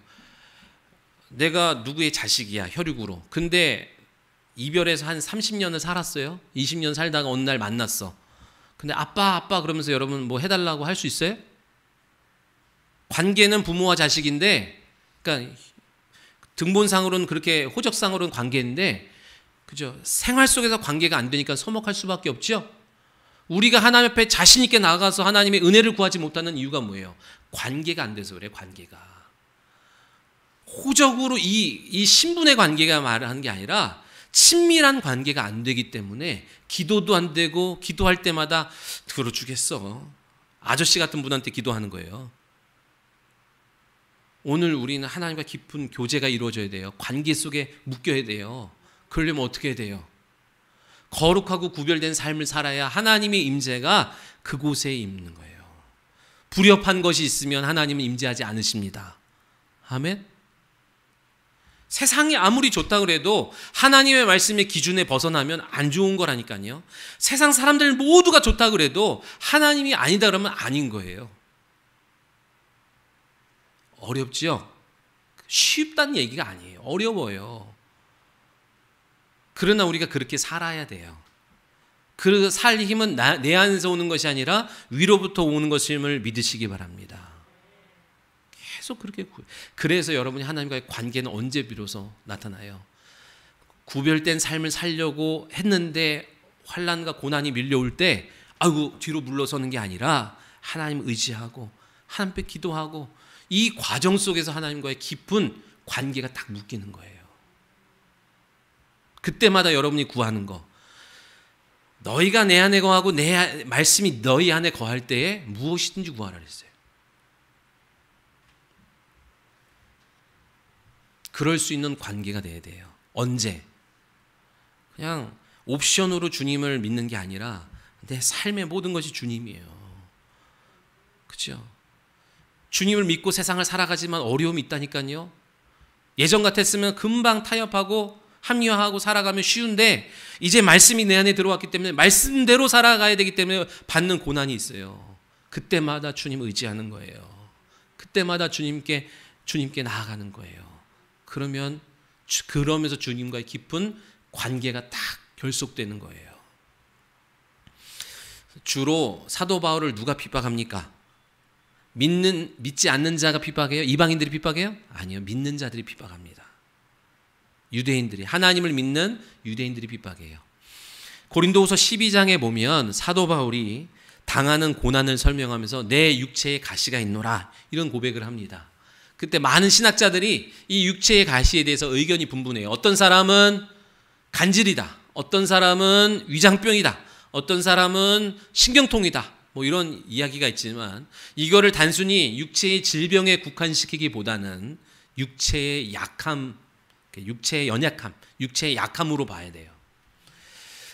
내가 누구의 자식이야, 혈육으로. 근데 이별해서 한 30년을 살았어요. 20년 살다가 어느 날 만났어. 근데 아빠 그러면서 여러분 뭐 해달라고 할 수 있어요? 관계는 부모와 자식인데, 그러니까 등본상으로는 그렇게 호적상으로는 관계인데, 그죠? 생활 속에서 관계가 안 되니까 서먹할 수밖에 없죠. 우리가 하나님 앞에 자신 있게 나가서 하나님의 은혜를 구하지 못하는 이유가 뭐예요? 관계가 안 돼서 그래. 관계가 호적으로 이 신분의 관계가 말하는 게 아니라 친밀한 관계가 안 되기 때문에 기도도 안 되고 기도할 때마다 들어주겠어. 아저씨 같은 분한테 기도하는 거예요. 오늘 우리는 하나님과 깊은 교제가 이루어져야 돼요. 관계 속에 묶여야 돼요. 그러려면 어떻게 해야 돼요? 거룩하고 구별된 삶을 살아야 하나님의 임재가 그곳에 있는 거예요. 불협한 것이 있으면 하나님은 임재하지 않으십니다. 아멘? 세상이 아무리 좋다 그래도 하나님의 말씀의 기준에 벗어나면 안 좋은 거라니까요. 세상 사람들 모두가 좋다 그래도 하나님이 아니다 그러면 아닌 거예요. 어렵지요? 쉽다는 얘기가 아니에요. 어려워요. 그러나 우리가 그렇게 살아야 돼요. 그 살 힘은 내 안에서 오는 것이 아니라 위로부터 오는 것임을 믿으시기 바랍니다. 계속 그렇게 그래서 여러분이 하나님과의 관계는 언제 비로소 나타나요? 구별된 삶을 살려고 했는데 환난과 고난이 밀려올 때 아이고 뒤로 물러서는 게 아니라 하나님 의지하고 하나님께 기도하고 이 과정 속에서 하나님과의 깊은 관계가 딱 묶이는 거예요. 그때마다 여러분이 구하는 거, 너희가 내 안에 거하고 내 말씀이 너희 안에 거할 때에 무엇이든지 구하라 그랬어요. 그럴 수 있는 관계가 돼야 돼요. 언제? 그냥 옵션으로 주님을 믿는 게 아니라 내 삶의 모든 것이 주님이에요. 그렇죠? 주님을 믿고 세상을 살아가지만 어려움이 있다니까요. 예전 같았으면 금방 타협하고 합리화하고 살아가면 쉬운데 이제 말씀이 내 안에 들어왔기 때문에 말씀대로 살아가야 되기 때문에 받는 고난이 있어요. 그때마다 주님 의지하는 거예요. 그때마다 주님께 나아가는 거예요. 그러면서 주님과의 깊은 관계가 딱 결속되는 거예요. 주로 사도 바울을 누가 핍박합니까? 믿지 않는 자가 핍박해요? 이방인들이 핍박해요? 아니요. 믿는 자들이 핍박합니다. 유대인들이, 하나님을 믿는 유대인들이 핍박해요. 고린도후서 12장에 보면 사도 바울이 당하는 고난을 설명하면서 내 육체에 가시가 있노라 이런 고백을 합니다. 그때 많은 신학자들이 이 육체의 가시에 대해서 의견이 분분해요. 어떤 사람은 간질이다. 어떤 사람은 위장병이다. 어떤 사람은 신경통이다. 뭐 이런 이야기가 있지만 이거를 단순히 육체의 질병에 국한시키기보다는 육체의 약함, 육체의 연약함, 육체의 약함으로 봐야 돼요.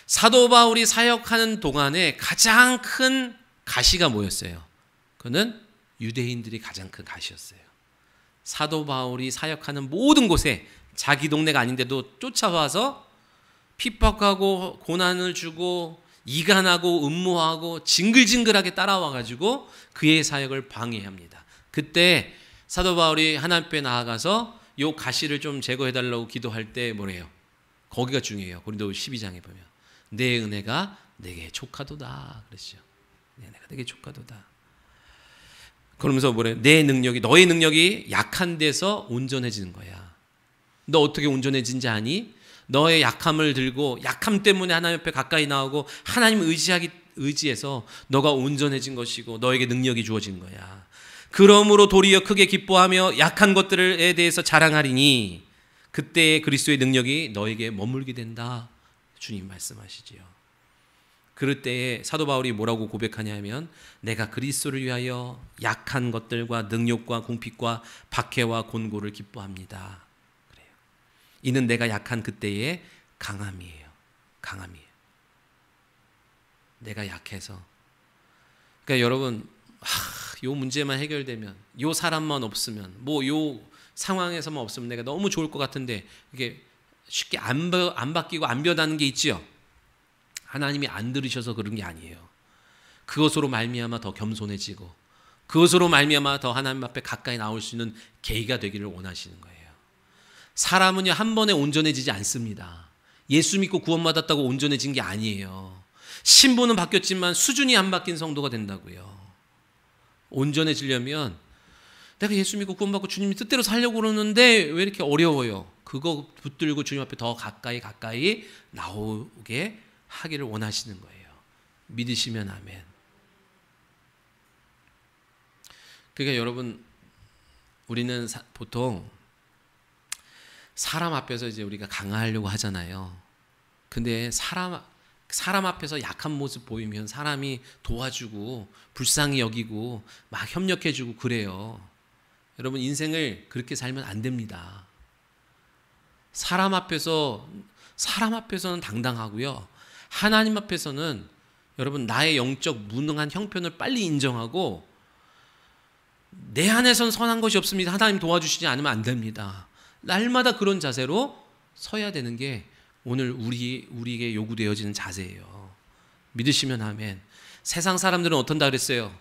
사도 바울이 사역하는 동안에 가장 큰 가시가 뭐였어요? 그는 유대인들이 가장 큰 가시였어요. 사도 바울이 사역하는 모든 곳에 자기 동네가 아닌데도 쫓아와서 핍박하고 고난을 주고 이간하고 음모하고 징글징글하게 따라와가지고 그의 사역을 방해합니다. 그때 사도 바울이 하나님 앞에 나아가서 요 가시를 좀 제거해달라고 기도할 때 뭐래요? 거기가 중요해요. 고린도후서 12장에 보면 내 은혜가 내게 족하도다 그랬죠. 내 은혜가 내게 족하도다. 그러면서 뭐래? 너의 능력이 약한 데서 온전해지는 거야. 너 어떻게 온전해진지 아니? 너의 약함을 들고 약함 때문에 하나님 옆에 가까이 나오고 하나님 의지해서 너가 온전해진 것이고 너에게 능력이 주어진 거야. 그러므로 도리어 크게 기뻐하며 약한 것들에 대해서 자랑하리니 그때 그리스도의 능력이 너에게 머물게 된다. 주님 말씀하시지요. 그럴 때에 사도 바울이 뭐라고 고백하냐면 내가 그리스도를 위하여 약한 것들과 능욕과 궁핍과 박해와 곤고를 기뻐합니다. 그래요. 이는 내가 약한 그때의 강함이에요. 강함이에요. 내가 약해서. 그러니까 여러분 요 문제만 해결되면 요 사람만 없으면 뭐 요 상황에서만 없으면 내가 너무 좋을 것 같은데 이게 쉽게 안 바뀌고 안 변하는 게 있지요. 하나님이 안 들으셔서 그런 게 아니에요. 그것으로 말미암아 더 겸손해지고 그것으로 말미암아 더 하나님 앞에 가까이 나올 수 있는 계기가 되기를 원하시는 거예요. 사람은요 한 번에 온전해지지 않습니다. 예수 믿고 구원받았다고 온전해진 게 아니에요. 신분은 바뀌었지만 수준이 안 바뀐 성도가 된다고요. 온전해지려면 내가 예수 믿고 구원받고 주님이 뜻대로 살려고 그러는데 왜 이렇게 어려워요? 그거 붙들고 주님 앞에 더 가까이 나오게 하기를 원하시는 거예요. 믿으시면 아멘. 그러니까 여러분 우리는 보통 사람 앞에서 이제 우리가 강화하려고 하잖아요. 근데 사람 앞에서 약한 모습 보이면 사람이 도와주고 불쌍히 여기고 막 협력해주고 그래요. 여러분 인생을 그렇게 살면 안 됩니다. 사람 앞에서는 당당하고요. 하나님 앞에서는 여러분 나의 영적 무능한 형편을 빨리 인정하고 내 안에선 선한 것이 없습니다. 하나님 도와주시지 않으면 안 됩니다. 날마다 그런 자세로 서야 되는 게 오늘 우리에게 요구되어지는 자세예요. 믿으시면 아멘. 세상 사람들은 어떤다 그랬어요?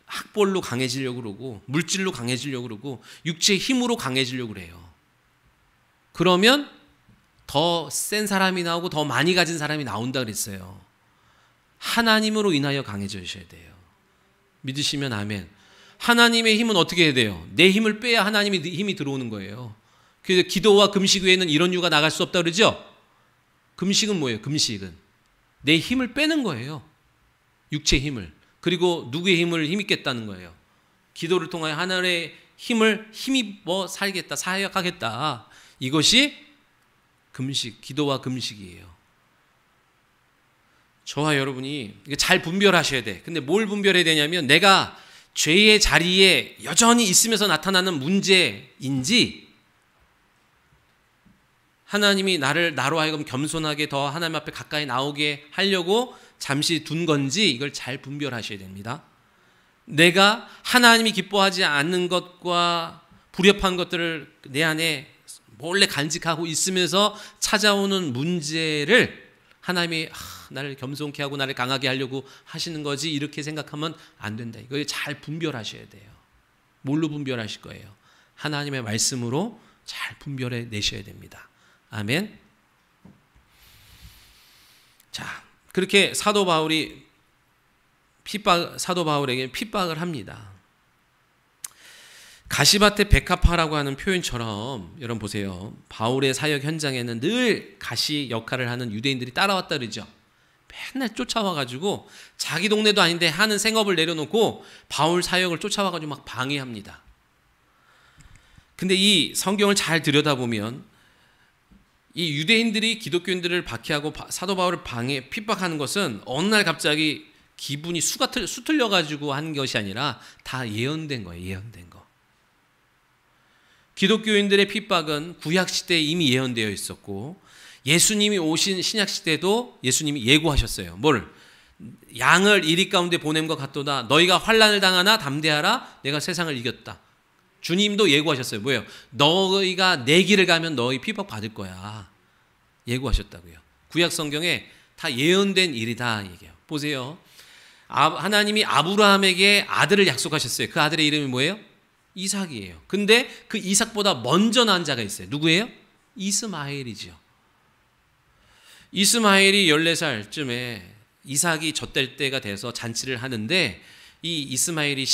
학벌로 강해지려고 그러고 물질로 강해지려고 그러고 육체의 힘으로 강해지려고 그래요. 그러면 더 센 사람이 나오고 더 많이 가진 사람이 나온다 그랬어요. 하나님으로 인하여 강해져야 돼요. 믿으시면 아멘. 하나님의 힘은 어떻게 해야 돼요? 내 힘을 빼야 하나님의 힘이 들어오는 거예요. 그래서 기도와 금식 외에는 이런 이유가 나갈 수 없다 그러죠? 금식은 뭐예요? 금식은 내 힘을 빼는 거예요. 육체의 힘을. 그리고 누구의 힘을 힘입겠다는 거예요. 기도를 통하여 하나님의 힘을 힘입어 살겠다, 사역하겠다. 이것이 금식, 기도와 금식이에요. 저와 여러분이 잘 분별하셔야 돼. 근데 뭘 분별해야 되냐면 내가 죄의 자리에 여전히 있으면서 나타나는 문제인지 하나님이 나로 하여금 겸손하게 더 하나님 앞에 가까이 나오게 하려고 잠시 둔 건지 이걸 잘 분별하셔야 됩니다. 내가 하나님이 기뻐하지 않는 것과 불협한 것들을 내 안에 몰래 간직하고 있으면서 찾아오는 문제를 하나님이 나를 겸손케 하고 나를 강하게 하려고 하시는 거지 이렇게 생각하면 안 된다. 이걸 잘 분별하셔야 돼요. 뭘로 분별하실 거예요? 하나님의 말씀으로 잘 분별해 내셔야 됩니다. 아멘. 자, 그렇게 사도 바울에게 핍박을 합니다. 가시밭의 백합화라고 하는 표현처럼 여러분 보세요. 바울의 사역 현장에는 늘 가시 역할을 하는 유대인들이 따라왔다 그러죠. 맨날 쫓아와가지고 자기 동네도 아닌데 하는 생업을 내려놓고 바울 사역을 쫓아와가지고 막 방해합니다. 근데 이 성경을 잘 들여다보면 이 유대인들이 기독교인들을 박해하고 사도 바울을 핍박하는 것은 어느 날 갑자기 기분이 수틀려가지고 한 것이 아니라 다 예언된 거예요. 예언된 거. 기독교인들의 핍박은 구약시대에 이미 예언되어 있었고 예수님이 오신 신약시대도 예수님이 예고하셨어요. 뭘? 양을 이리 가운데 보냄 것 같도다. 너희가 환난을 당하나 담대하라. 내가 세상을 이겼다. 주님도 예고하셨어요. 뭐예요? 너희가 내 길을 가면 너희 핍박 받을 거야. 예고하셨다고요. 구약 성경에 다 예언된 일이다 얘기해요. 보세요. 하나님이 아브라함에게 아들을 약속하셨어요. 그 아들의 이름이 뭐예요? 이삭이에요. 근데 그 이삭보다 먼저 난 자가 있어요. 누구예요? 이스마엘이죠. 이스마엘이 14살쯤에 이삭이 젖될 때가 돼서 잔치를 하는데 이 이스마엘이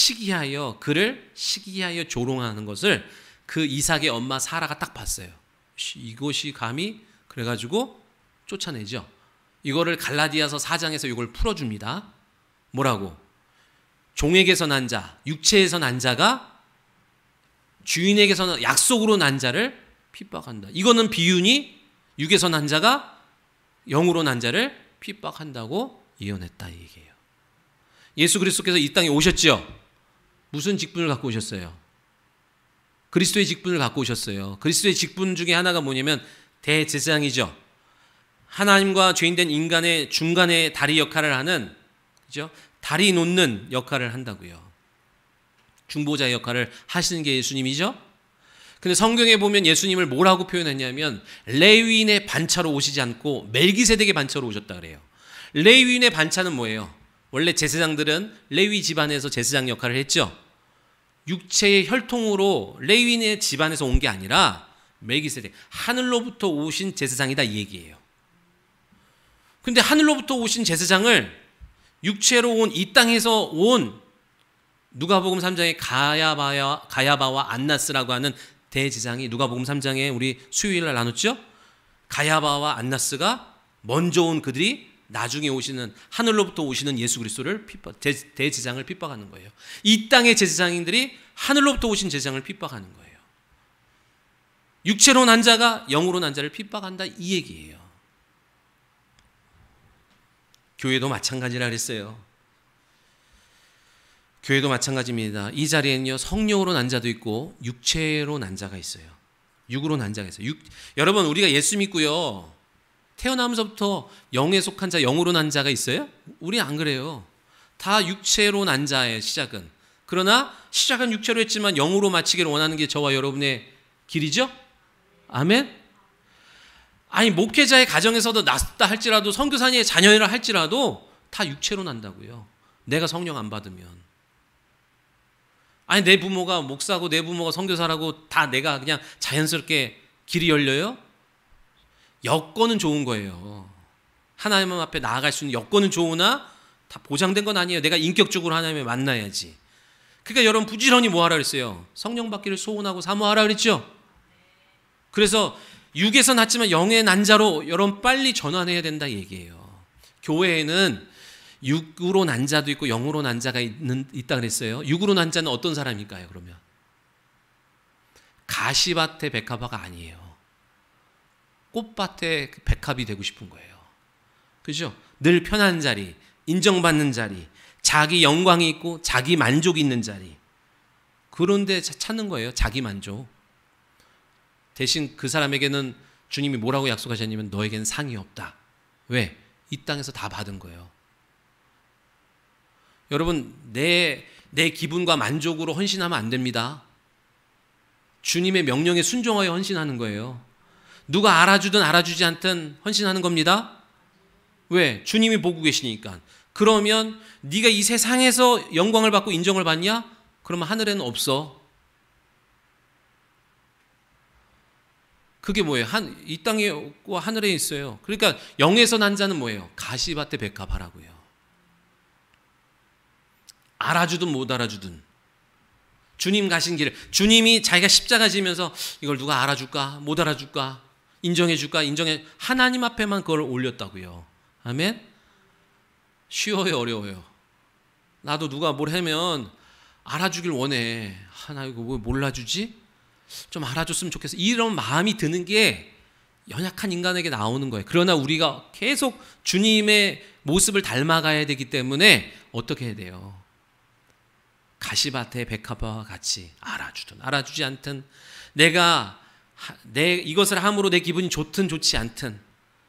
그를 시기하여 조롱하는 것을 그 이삭의 엄마 사라가 딱 봤어요. 이것이 감히 그래가지고 쫓아내죠. 이거를 갈라디아서 4장에서 이걸 풀어줍니다. 뭐라고? 종에게서 난 자, 육체에서 난 자가 주인에게서 약속으로 난 자를 핍박한다. 이거는 비유니 육에서 난 자가 영으로 난 자를 핍박한다고 예언했다 이 얘기예요. 예수 그리스도께서 이 땅에 오셨죠. 무슨 직분을 갖고 오셨어요? 그리스도의 직분을 갖고 오셨어요. 그리스도의 직분 중에 하나가 뭐냐면 대제사장이죠. 하나님과 죄인된 인간의 중간에 다리 역할을 하는, 그죠? 다리 놓는 역할을 한다고요. 중보자의 역할을 하시는 게 예수님이죠. 근데 성경에 보면 예수님을 뭐라고 표현했냐면 레위인의 반차로 오시지 않고 멜기세덱의 반차로 오셨다 그래요. 레위인의 반차는 뭐예요? 원래 제사장들은 레위 집안에서 제사장 역할을 했죠. 육체의 혈통으로 레위인의 집안에서 온 게 아니라 멜기세덱, 하늘로부터 오신 제사장이다 이 얘기예요. 근데 하늘로부터 오신 제사장을 육체로 온 이 땅에서 온 누가복음 3장에 가야바와 안나스라고 하는 대제사장이 누가복음 3장에 우리 수요일날 나눴죠? 가야바와 안나스가 먼저 온 그들이 나중에 오시는 하늘로부터 오시는 예수 그리스도를 대제사장을 핍박하는 거예요. 이 땅의 제사장인들이 하늘로부터 오신 제사장을 핍박하는 거예요. 육체로 난 자가 영으로 난 자를 핍박한다 이 얘기예요. 교회도 마찬가지라 그랬어요. 교회도 마찬가지입니다. 이 자리에는요 성령으로 난 자도 있고 육체로 난 자가 있어요. 육으로 난 자가 있어요. 여러분 우리가 예수 믿고요 태어나면서부터 영에 속한 자, 영으로 난 자가 있어요? 우리 안 그래요. 다 육체로 난 자의 시작은. 그러나 시작은 육체로 했지만 영으로 마치기를 원하는 게 저와 여러분의 길이죠? 아멘? 아니 목회자의 가정에서도 낳았다 할지라도 선교사님의 자녀라 할지라도 다 육체로 난다고요. 내가 성령 안 받으면. 아니 내 부모가 목사고 내 부모가 선교사라고 다 내가 그냥 자연스럽게 길이 열려요? 여건은 좋은 거예요. 하나님 앞에 나아갈 수 있는 여건은 좋으나 다 보장된 건 아니에요. 내가 인격적으로 하나님을 만나야지. 그러니까 여러분 부지런히 뭐 하라 그랬어요? 성령 받기를 소원하고 사모하라 그랬죠? 그래서 육에서 났지만 영의 난 자로 여러분 빨리 전환해야 된다 얘기예요. 교회에는 육으로 난 자도 있고 영으로 난 자가 있다 그랬어요. 육으로 난 자는 어떤 사람일까요? 그러면 가시밭의 백합화가 아니에요. 꽃밭의 백합이 되고 싶은 거예요. 그죠? 늘 편한 자리, 인정받는 자리, 자기 영광이 있고 자기 만족이 있는 자리, 그런데 찾는 거예요. 자기 만족. 대신 그 사람에게는 주님이 뭐라고 약속하셨냐면 너에게는 상이 없다. 왜? 이 땅에서 다 받은 거예요. 여러분, 내 기분과 만족으로 헌신하면 안 됩니다. 주님의 명령에 순종하여 헌신하는 거예요. 누가 알아주든 알아주지 않든 헌신하는 겁니다. 왜? 주님이 보고 계시니까. 그러면 네가 이 세상에서 영광을 받고 인정을 받냐? 그러면 하늘에는 없어. 그게 뭐예요? 이 땅에 없고 하늘에 있어요. 그러니까 영에서 난 자는 뭐예요? 가시밭에 백합하라고요. 알아주든 못 알아주든 주님 가신 길을, 주님이 자기가 십자가 지면서 이걸 누가 알아줄까? 못 알아줄까? 인정해줄까? 하나님 앞에만 그걸 올렸다고요. 아멘? 쉬워요? 어려워요? 나도 누가 뭘 하면 알아주길 원해. 나 이거 왜 몰라주지? 좀 알아줬으면 좋겠어. 이런 마음이 드는 게 연약한 인간에게 나오는 거예요. 그러나 우리가 계속 주님의 모습을 닮아가야 되기 때문에 어떻게 해야 돼요? 가시밭의 백합화와 같이 알아주든 알아주지 않든, 이것을 함으로 내 기분이 좋든 좋지 않든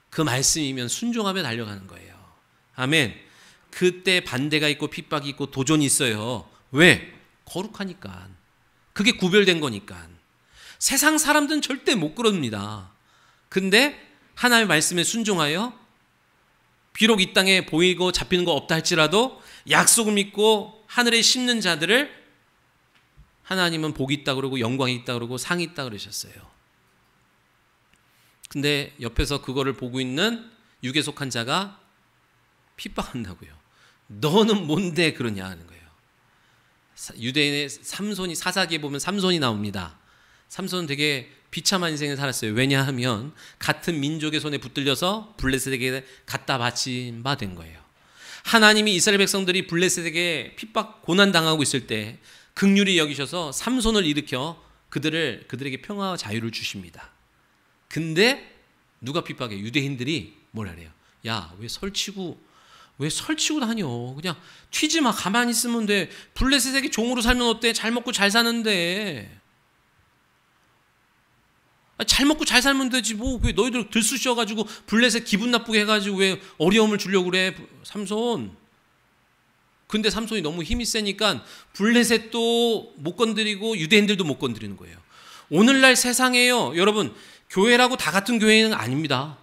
그 말씀이면 순종하며 달려가는 거예요. 아멘. 그때 반대가 있고 핍박이 있고 도전이 있어요. 왜? 거룩하니까. 그게 구별된 거니까. 세상 사람들은 절대 못 그럽니다. 근데 하나님의 말씀에 순종하여 비록 이 땅에 보이고 잡히는 거 없다 할지라도 약속을 믿고 하늘에 심는 자들을 하나님은 복이 있다 그러고 영광이 있다 그러고 상이 있다 그러셨어요. 근데 옆에서 그거를 보고 있는 육에 속한 자가 핍박한다고요. 너는 뭔데 그러냐 하는 거예요. 유대인의 삼손이, 사사기에 보면 삼손이 나옵니다. 삼손은 되게 비참한 인생을 살았어요. 왜냐하면 같은 민족의 손에 붙들려서 블레셋에게 갖다 바친 바 된 거예요. 하나님이 이스라엘 백성들이 블레셋에게 핍박 고난당하고 있을 때 긍휼히 여기셔서 삼손을 일으켜 그들에게 평화와 자유를 주십니다. 근데 누가 핍박해? 유대인들이 뭐라 그래요? 야, 왜 설치고 다녀? 그냥 튀지 마. 가만히 있으면 돼. 블레셋에게 종으로 살면 어때? 잘 먹고 잘 사는데. 잘 먹고 잘 살면 되지. 왜 너희들 들쑤셔가지고 블레셋 기분 나쁘게 해가지고 왜 어려움을 주려고 그래? 삼손. 근데 삼손이 너무 힘이 세니까 블레셋도 못 건드리고 유대인들도 못 건드리는 거예요. 오늘날 세상에요, 여러분, 교회라고 다 같은 교회는 아닙니다.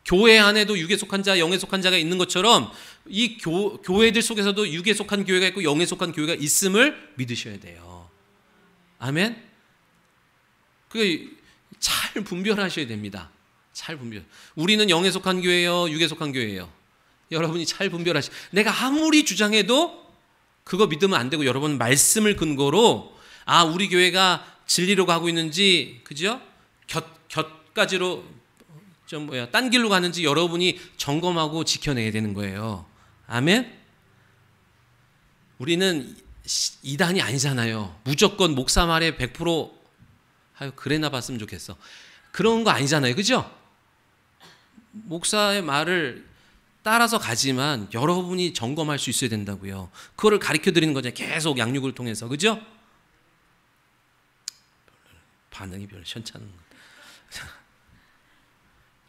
교회 안에도 육에 속한 자, 영에 속한 자가 있는 것처럼 이 교회들 속에서도 육에 속한 교회가 있고 영에 속한 교회가 있음을 믿으셔야 돼요. 아멘? 잘 분별하셔야 됩니다. 잘 분별. 우리는 영에 속한 교회예요, 육에 속한 교회예요. 여러분이 잘 내가 아무리 주장해도 그거 믿으면 안 되고, 여러분 말씀을 근거로 우리 교회가 진리로 가고 있는지, 그죠? 곁가지로 딴 길로 가는지 여러분이 점검하고 지켜내야 되는 거예요. 아멘? 우리는 이단이 아니잖아요. 무조건 목사 말에 100% 그래나 봤으면 좋겠어. 그런 거 아니잖아요. 그죠? 목사의 말을 따라서 가지만 여러분이 점검할 수 있어야 된다고요. 그거를 가르쳐 드리는 거죠. 계속 양육을 통해서. 그죠? 반응이 별로 시원찮은 것.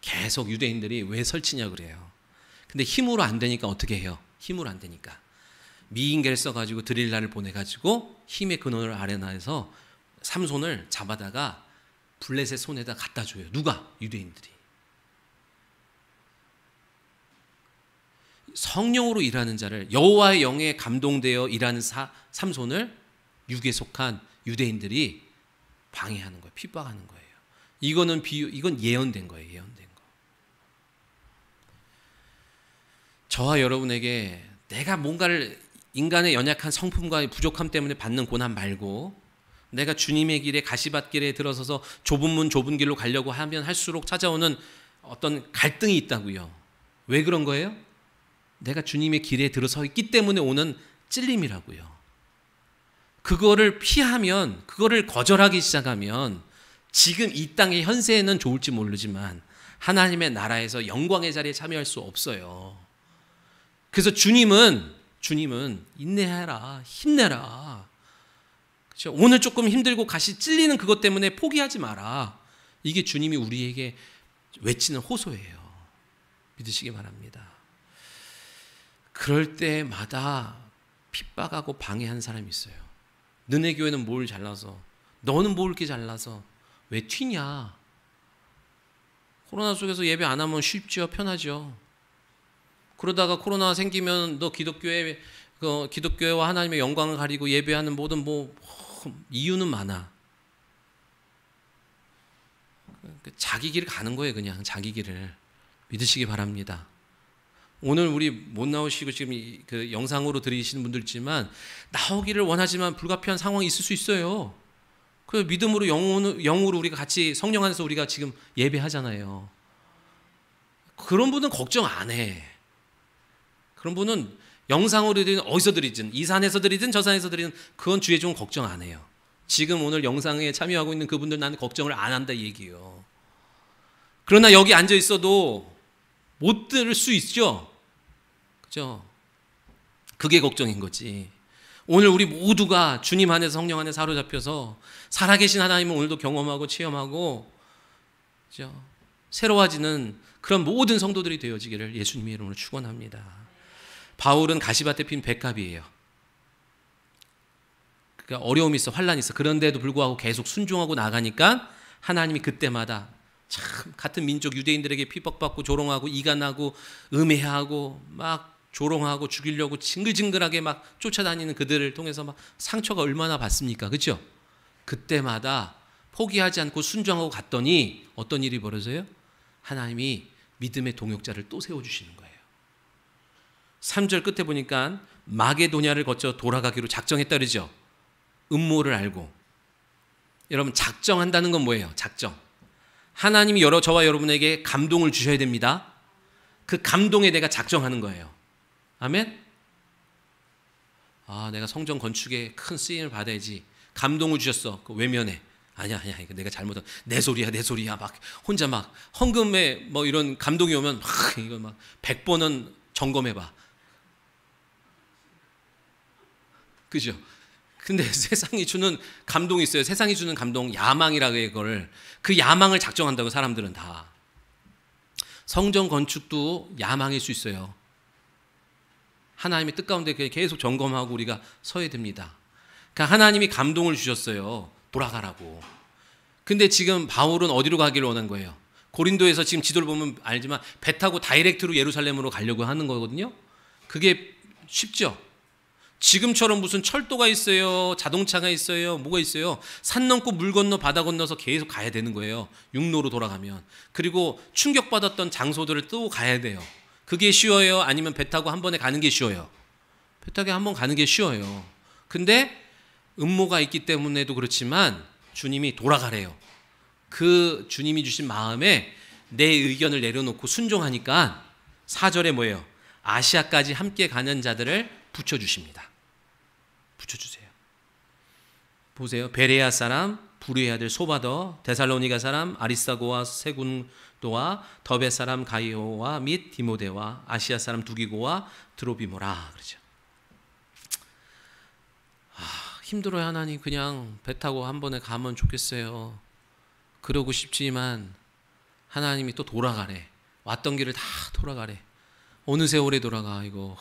계속 유대인들이 왜 설치냐 그래요. 근데 힘으로 안 되니까 어떻게 해요? 힘으로 안 되니까 미인계를 써가지고 드릴라를 보내가지고 힘의 근원을 아레나에서 삼손을 잡아다가 블레셋 손에다 갖다 줘요. 누가? 유대인들이. 성령으로 일하는 자를, 여호와의 영에 감동되어 일하는 삼손을 육에 속한 유대인들이 방해하는 거예요. 핍박하는 거예요. 이건 예언된 거예요. 예언된 거. 저와 여러분에게 내가 뭔가를 인간의 연약한 성품과의 부족함 때문에 받는 고난 말고 내가 주님의 길에 가시밭길에 들어서서 좁은 문 좁은 길로 가려고 하면 할수록 찾아오는 어떤 갈등이 있다고요. 왜 그런 거예요? 내가 주님의 길에 들어서 있기 때문에 오는 찔림이라고요. 그거를 피하면, 그거를 거절하기 시작하면 지금 이 땅의 현세에는 좋을지 모르지만 하나님의 나라에서 영광의 자리에 참여할 수 없어요. 그래서 주님은 인내해라, 힘내라. 그렇죠? 오늘 조금 힘들고 가시 찔리는 그것 때문에 포기하지 마라. 이게 주님이 우리에게 외치는 호소예요. 믿으시기 바랍니다. 그럴 때마다 핍박하고 방해한 사람이 있어요. 너네 교회는 뭘 잘나서, 너는 뭘 이렇게 잘나서 왜 튀냐? 코로나 속에서 예배 안 하면 쉽죠, 편하죠. 그러다가 코로나 생기면 너 기독교회와 하나님의 영광을 가리고 예배하는 모든 이유는 많아. 자기 길을 가는 거예요, 그냥 자기 길을. 믿으시기 바랍니다. 오늘 우리 못 나오시고 지금 그 영상으로 들으시는 분들 있지만 나오기를 원하지만 불가피한 상황이 있을 수 있어요. 그 믿음으로 영으로 우리가 같이 성령 안에서 우리가 지금 예배하잖아요. 그런 분은 걱정 안 해. 그런 분은 영상으로 드리든 어디서 드리든 이 산에서 드리든 저 산에서 드리든 그건 주의 종 걱정 안 해요. 지금 오늘 영상에 참여하고 있는 그분들 나는 걱정을 안 한다 이 얘기예요. 그러나 여기 앉아 있어도 못 들을 수 있죠. 그죠? 그게 걱정인 거지. 오늘 우리 모두가 주님 안에서 성령 안에 사로잡혀서 살아계신 하나님을 오늘도 경험하고 체험하고 그죠? 새로워지는 그런 모든 성도들이 되어지기를 예수님의 이름으로 축원합니다. 바울은 가시밭에 핀 백합이에요. 그러니까 어려움이 있어, 환란이 있어. 그런데도 불구하고 계속 순종하고 나가니까 하나님이 그때마다 참 같은 민족 유대인들에게 핍박받고 조롱하고 이간하고 음해하고 막 조롱하고 죽이려고 징글징글하게 막 쫓아다니는 그들을 통해서 막 상처가 얼마나 받습니까? 그렇죠? 그때마다 포기하지 않고 순종하고 갔더니 어떤 일이 벌어져요? 하나님이 믿음의 동역자를 또 세워주시는 거예요. 3절 끝에 보니까 마게도냐를 거쳐 돌아가기로 작정했다 그러죠. 음모를 알고. 여러분 작정한다는 건 뭐예요? 작정. 하나님이 저와 여러분에게 감동을 주셔야 됩니다. 그 감동에 내가 작정하는 거예요. 아멘? 내가 성전 건축에 큰 쓰임을 받아야지. 감동을 주셨어. 그 외면해. 아니야, 이거 내가 잘못한 내 소리야. 막 혼자 막 헌금에 뭐 이런 감동이 오면 이거 막 100번은 점검해봐. 그죠? 근데 세상이 주는 감동이 있어요. 세상이 주는 감동, 야망이라고 해요, 그걸. 그 야망을 작정한다고 사람들은 다. 성전 건축도 야망일 수 있어요. 하나님의 뜻 가운데 계속 점검하고 우리가 서야 됩니다. 그러니까 하나님이 감동을 주셨어요. 돌아가라고. 근데 지금 바울은 어디로 가기를 원한 거예요? 고린도에서 지금 지도를 보면 알지만 배 타고 다이렉트로 예루살렘으로 가려고 하는 거거든요. 그게 쉽죠? 지금처럼 무슨 철도가 있어요, 자동차가 있어요, 뭐가 있어요. 산 넘고 물 건너 바다 건너서 계속 가야 되는 거예요. 육로로 돌아가면. 그리고 충격받았던 장소들을 또 가야 돼요. 그게 쉬워요? 아니면 배 타고 한 번에 가는 게 쉬워요? 배 타고 한 번 가는 게 쉬워요. 근데 음모가 있기 때문에도 그렇지만 주님이 돌아가래요. 그 주님이 주신 마음에 내 의견을 내려놓고 순종하니까 4절에 뭐예요? 아시아까지 함께 가는 자들을 붙여주십니다. 붙여주세요. 보세요. 베레아 사람 부르의 아들 소바더, 데살로니가 사람 아리스타고와 세군도와 더베 사람 가이오와 및 디모데와 아시아 사람 두기고와 드로비모라 그러죠. 힘들어요. 하나님 그냥 배 타고 한 번에 가면 좋겠어요. 그러고 싶지만 하나님이 또 돌아가래. 왔던 길을 다 돌아가래. 어느 세월에 돌아가 이거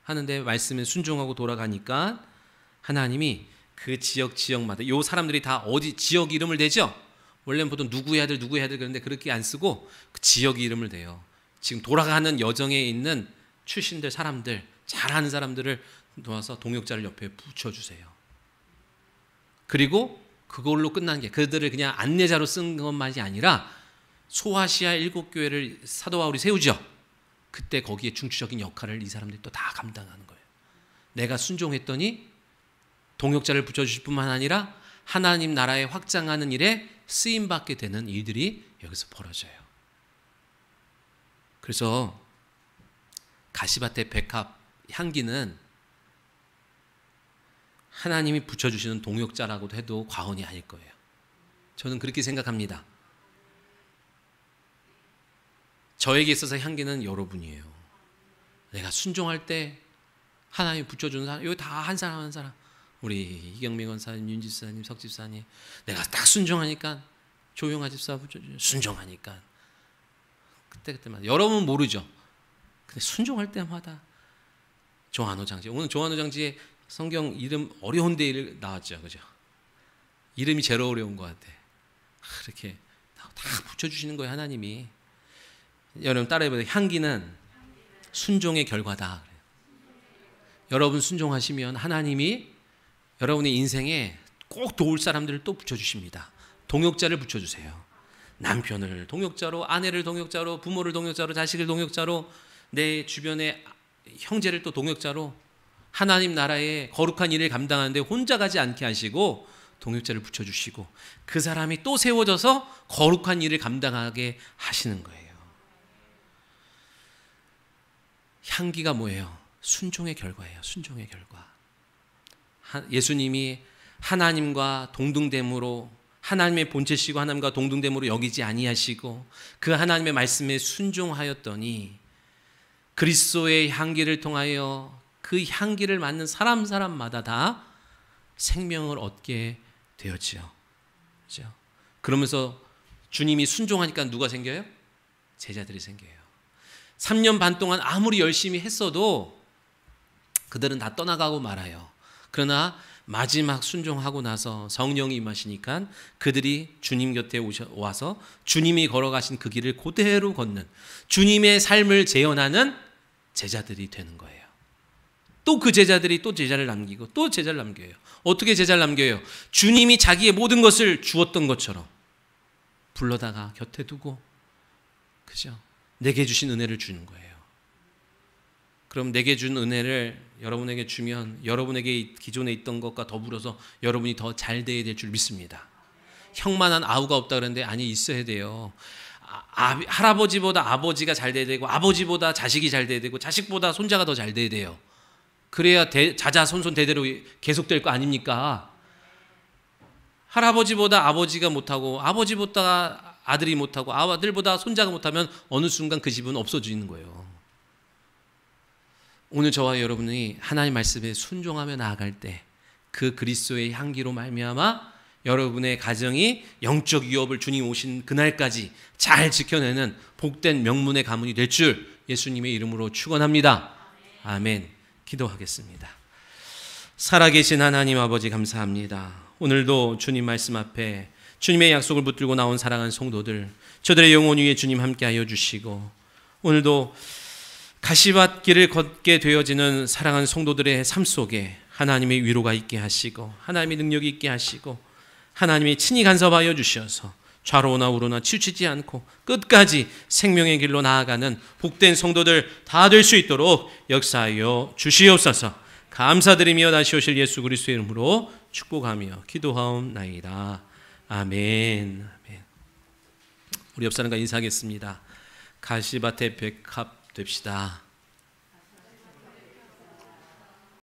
하는데 말씀에 순종하고 돌아가니까 하나님이 그 지역마다 요 사람들이 다 어디 지역 이름을 대죠. 원래는 보통 누구의 아들 그런데 그렇게 안 쓰고 그 지역 이름을 대요. 지금 돌아가는 여정에 있는 출신들 사람들 잘하는 사람들을 놓아서 동역자를 옆에 붙여주세요. 그리고 그걸로 끝난 게 그들을 그냥 안내자로 쓴 것만이 아니라 소아시아 7교회를 사도 바울이 세우죠. 그때 거기에 중추적인 역할을 이 사람들이 또 다 감당하는 거예요. 내가 순종했더니 동역자를 붙여주실 뿐만 아니라 하나님 나라에 확장하는 일에 쓰임받게 되는 일들이 여기서 벌어져요. 그래서 가시밭의 백합 향기는 하나님이 붙여주시는 동역자라고도 해도 과언이 아닐 거예요. 저는 그렇게 생각합니다. 저에게 있어서 향기는 여러분이에요. 내가 순종할 때 하나님이 붙여주는 사람, 여기 다 한 사람 한 사람, 우리 이경민 원사님, 윤 집사님, 석 집사님, 내가 딱 순종하니까 조용하 집사 붙여주죠. 순종하니까 그때마다 여러분은 모르죠. 근데 순종할 때마다 조한호 장지, 오늘 조한호 장지에 성경 이름 어려운 데 나왔죠, 그죠? 이름이 제일 어려운 것 같아. 이렇게 다 붙여주시는 거예요, 하나님이. 여러분 따라해보세요. 향기는 순종의 결과다. 여러분 순종하시면 하나님이 여러분의 인생에 꼭 도울 사람들을 또 붙여주십니다. 동역자를 붙여주세요. 남편을 동역자로, 아내를 동역자로, 부모를 동역자로, 자식을 동역자로, 내 주변의 형제를 또 동역자로, 하나님 나라의 거룩한 일을 감당하는데 혼자 가지 않게 하시고 동역자를 붙여주시고 그 사람이 또 세워져서 거룩한 일을 감당하게 하시는 거예요. 향기가 뭐예요? 순종의 결과예요. 순종의 결과. 예수님이 하나님과 동등됨으로, 하나님의 본체시고 하나님과 동등됨으로 여기지 아니하시고 그 하나님의 말씀에 순종하였더니 그리스도의 향기를 통하여 그 향기를 맡는 사람마다 다 생명을 얻게 되었지요. 그렇죠? 그러면서 주님이 순종하니까 누가 생겨요? 제자들이 생겨요. 3년 반 동안 아무리 열심히 했어도 그들은 다 떠나가고 말아요. 그러나 마지막 순종하고 나서 성령이 임하시니까 그들이 주님 곁에 와서 주님이 걸어가신 그 길을 그대로 걷는, 주님의 삶을 재현하는 제자들이 되는 거예요. 또 그 제자들이 또 제자를 남기고 또 제자를 남겨요. 어떻게 제자를 남겨요? 주님이 자기의 모든 것을 주었던 것처럼 불러다가 곁에 두고, 그죠? 내게 주신 은혜를 주는 거예요. 그럼 내게 준 은혜를 여러분에게 주면 여러분에게 기존에 있던 것과 더불어서 여러분이 더 잘 돼야 될 줄 믿습니다. 형만한 아우가 없다 그랬는데 아니, 있어야 돼요. 할아버지보다 아버지가 잘 돼야 되고, 아버지보다 자식이 잘 돼야 되고, 자식보다 손자가 더 잘 돼야 돼요. 그래야 자자손손 대대로 계속될 거 아닙니까? 할아버지보다 아버지가 못하고, 아버지보다 아들이 못하고, 아들보다 손자가 못하면 어느 순간 그 집은 없어지는 거예요. 오늘 저와 여러분이 하나님 말씀에 순종하며 나아갈 때 그 그리스도의 향기로 말미암아 여러분의 가정이 영적 위협을 주님 오신 그날까지 잘 지켜내는 복된 명문의 가문이 될 줄 예수님의 이름으로 축원합니다. 아멘. 기도하겠습니다. 살아계신 하나님 아버지 감사합니다. 오늘도 주님 말씀 앞에 주님의 약속을 붙들고 나온 사랑하는 성도들, 저들의 영혼 위에 주님 함께하여 주시고, 오늘도 가시밭 길을 걷게 되어지는 사랑하는 성도들의 삶 속에 하나님의 위로가 있게 하시고, 하나님의 능력이 있게 하시고, 하나님이 친히 간섭하여 주셔서 좌로나 우로나 치우치지 않고 끝까지 생명의 길로 나아가는 복된 성도들 다 될 수 있도록 역사하여 주시옵소서. 감사드리며 다시 오실 예수 그리스도의 이름으로 축복하며 기도하옵나이다. 아멘. 아멘. 우리 옆 사람과 인사하겠습니다. 가시밭의 백합 됩시다.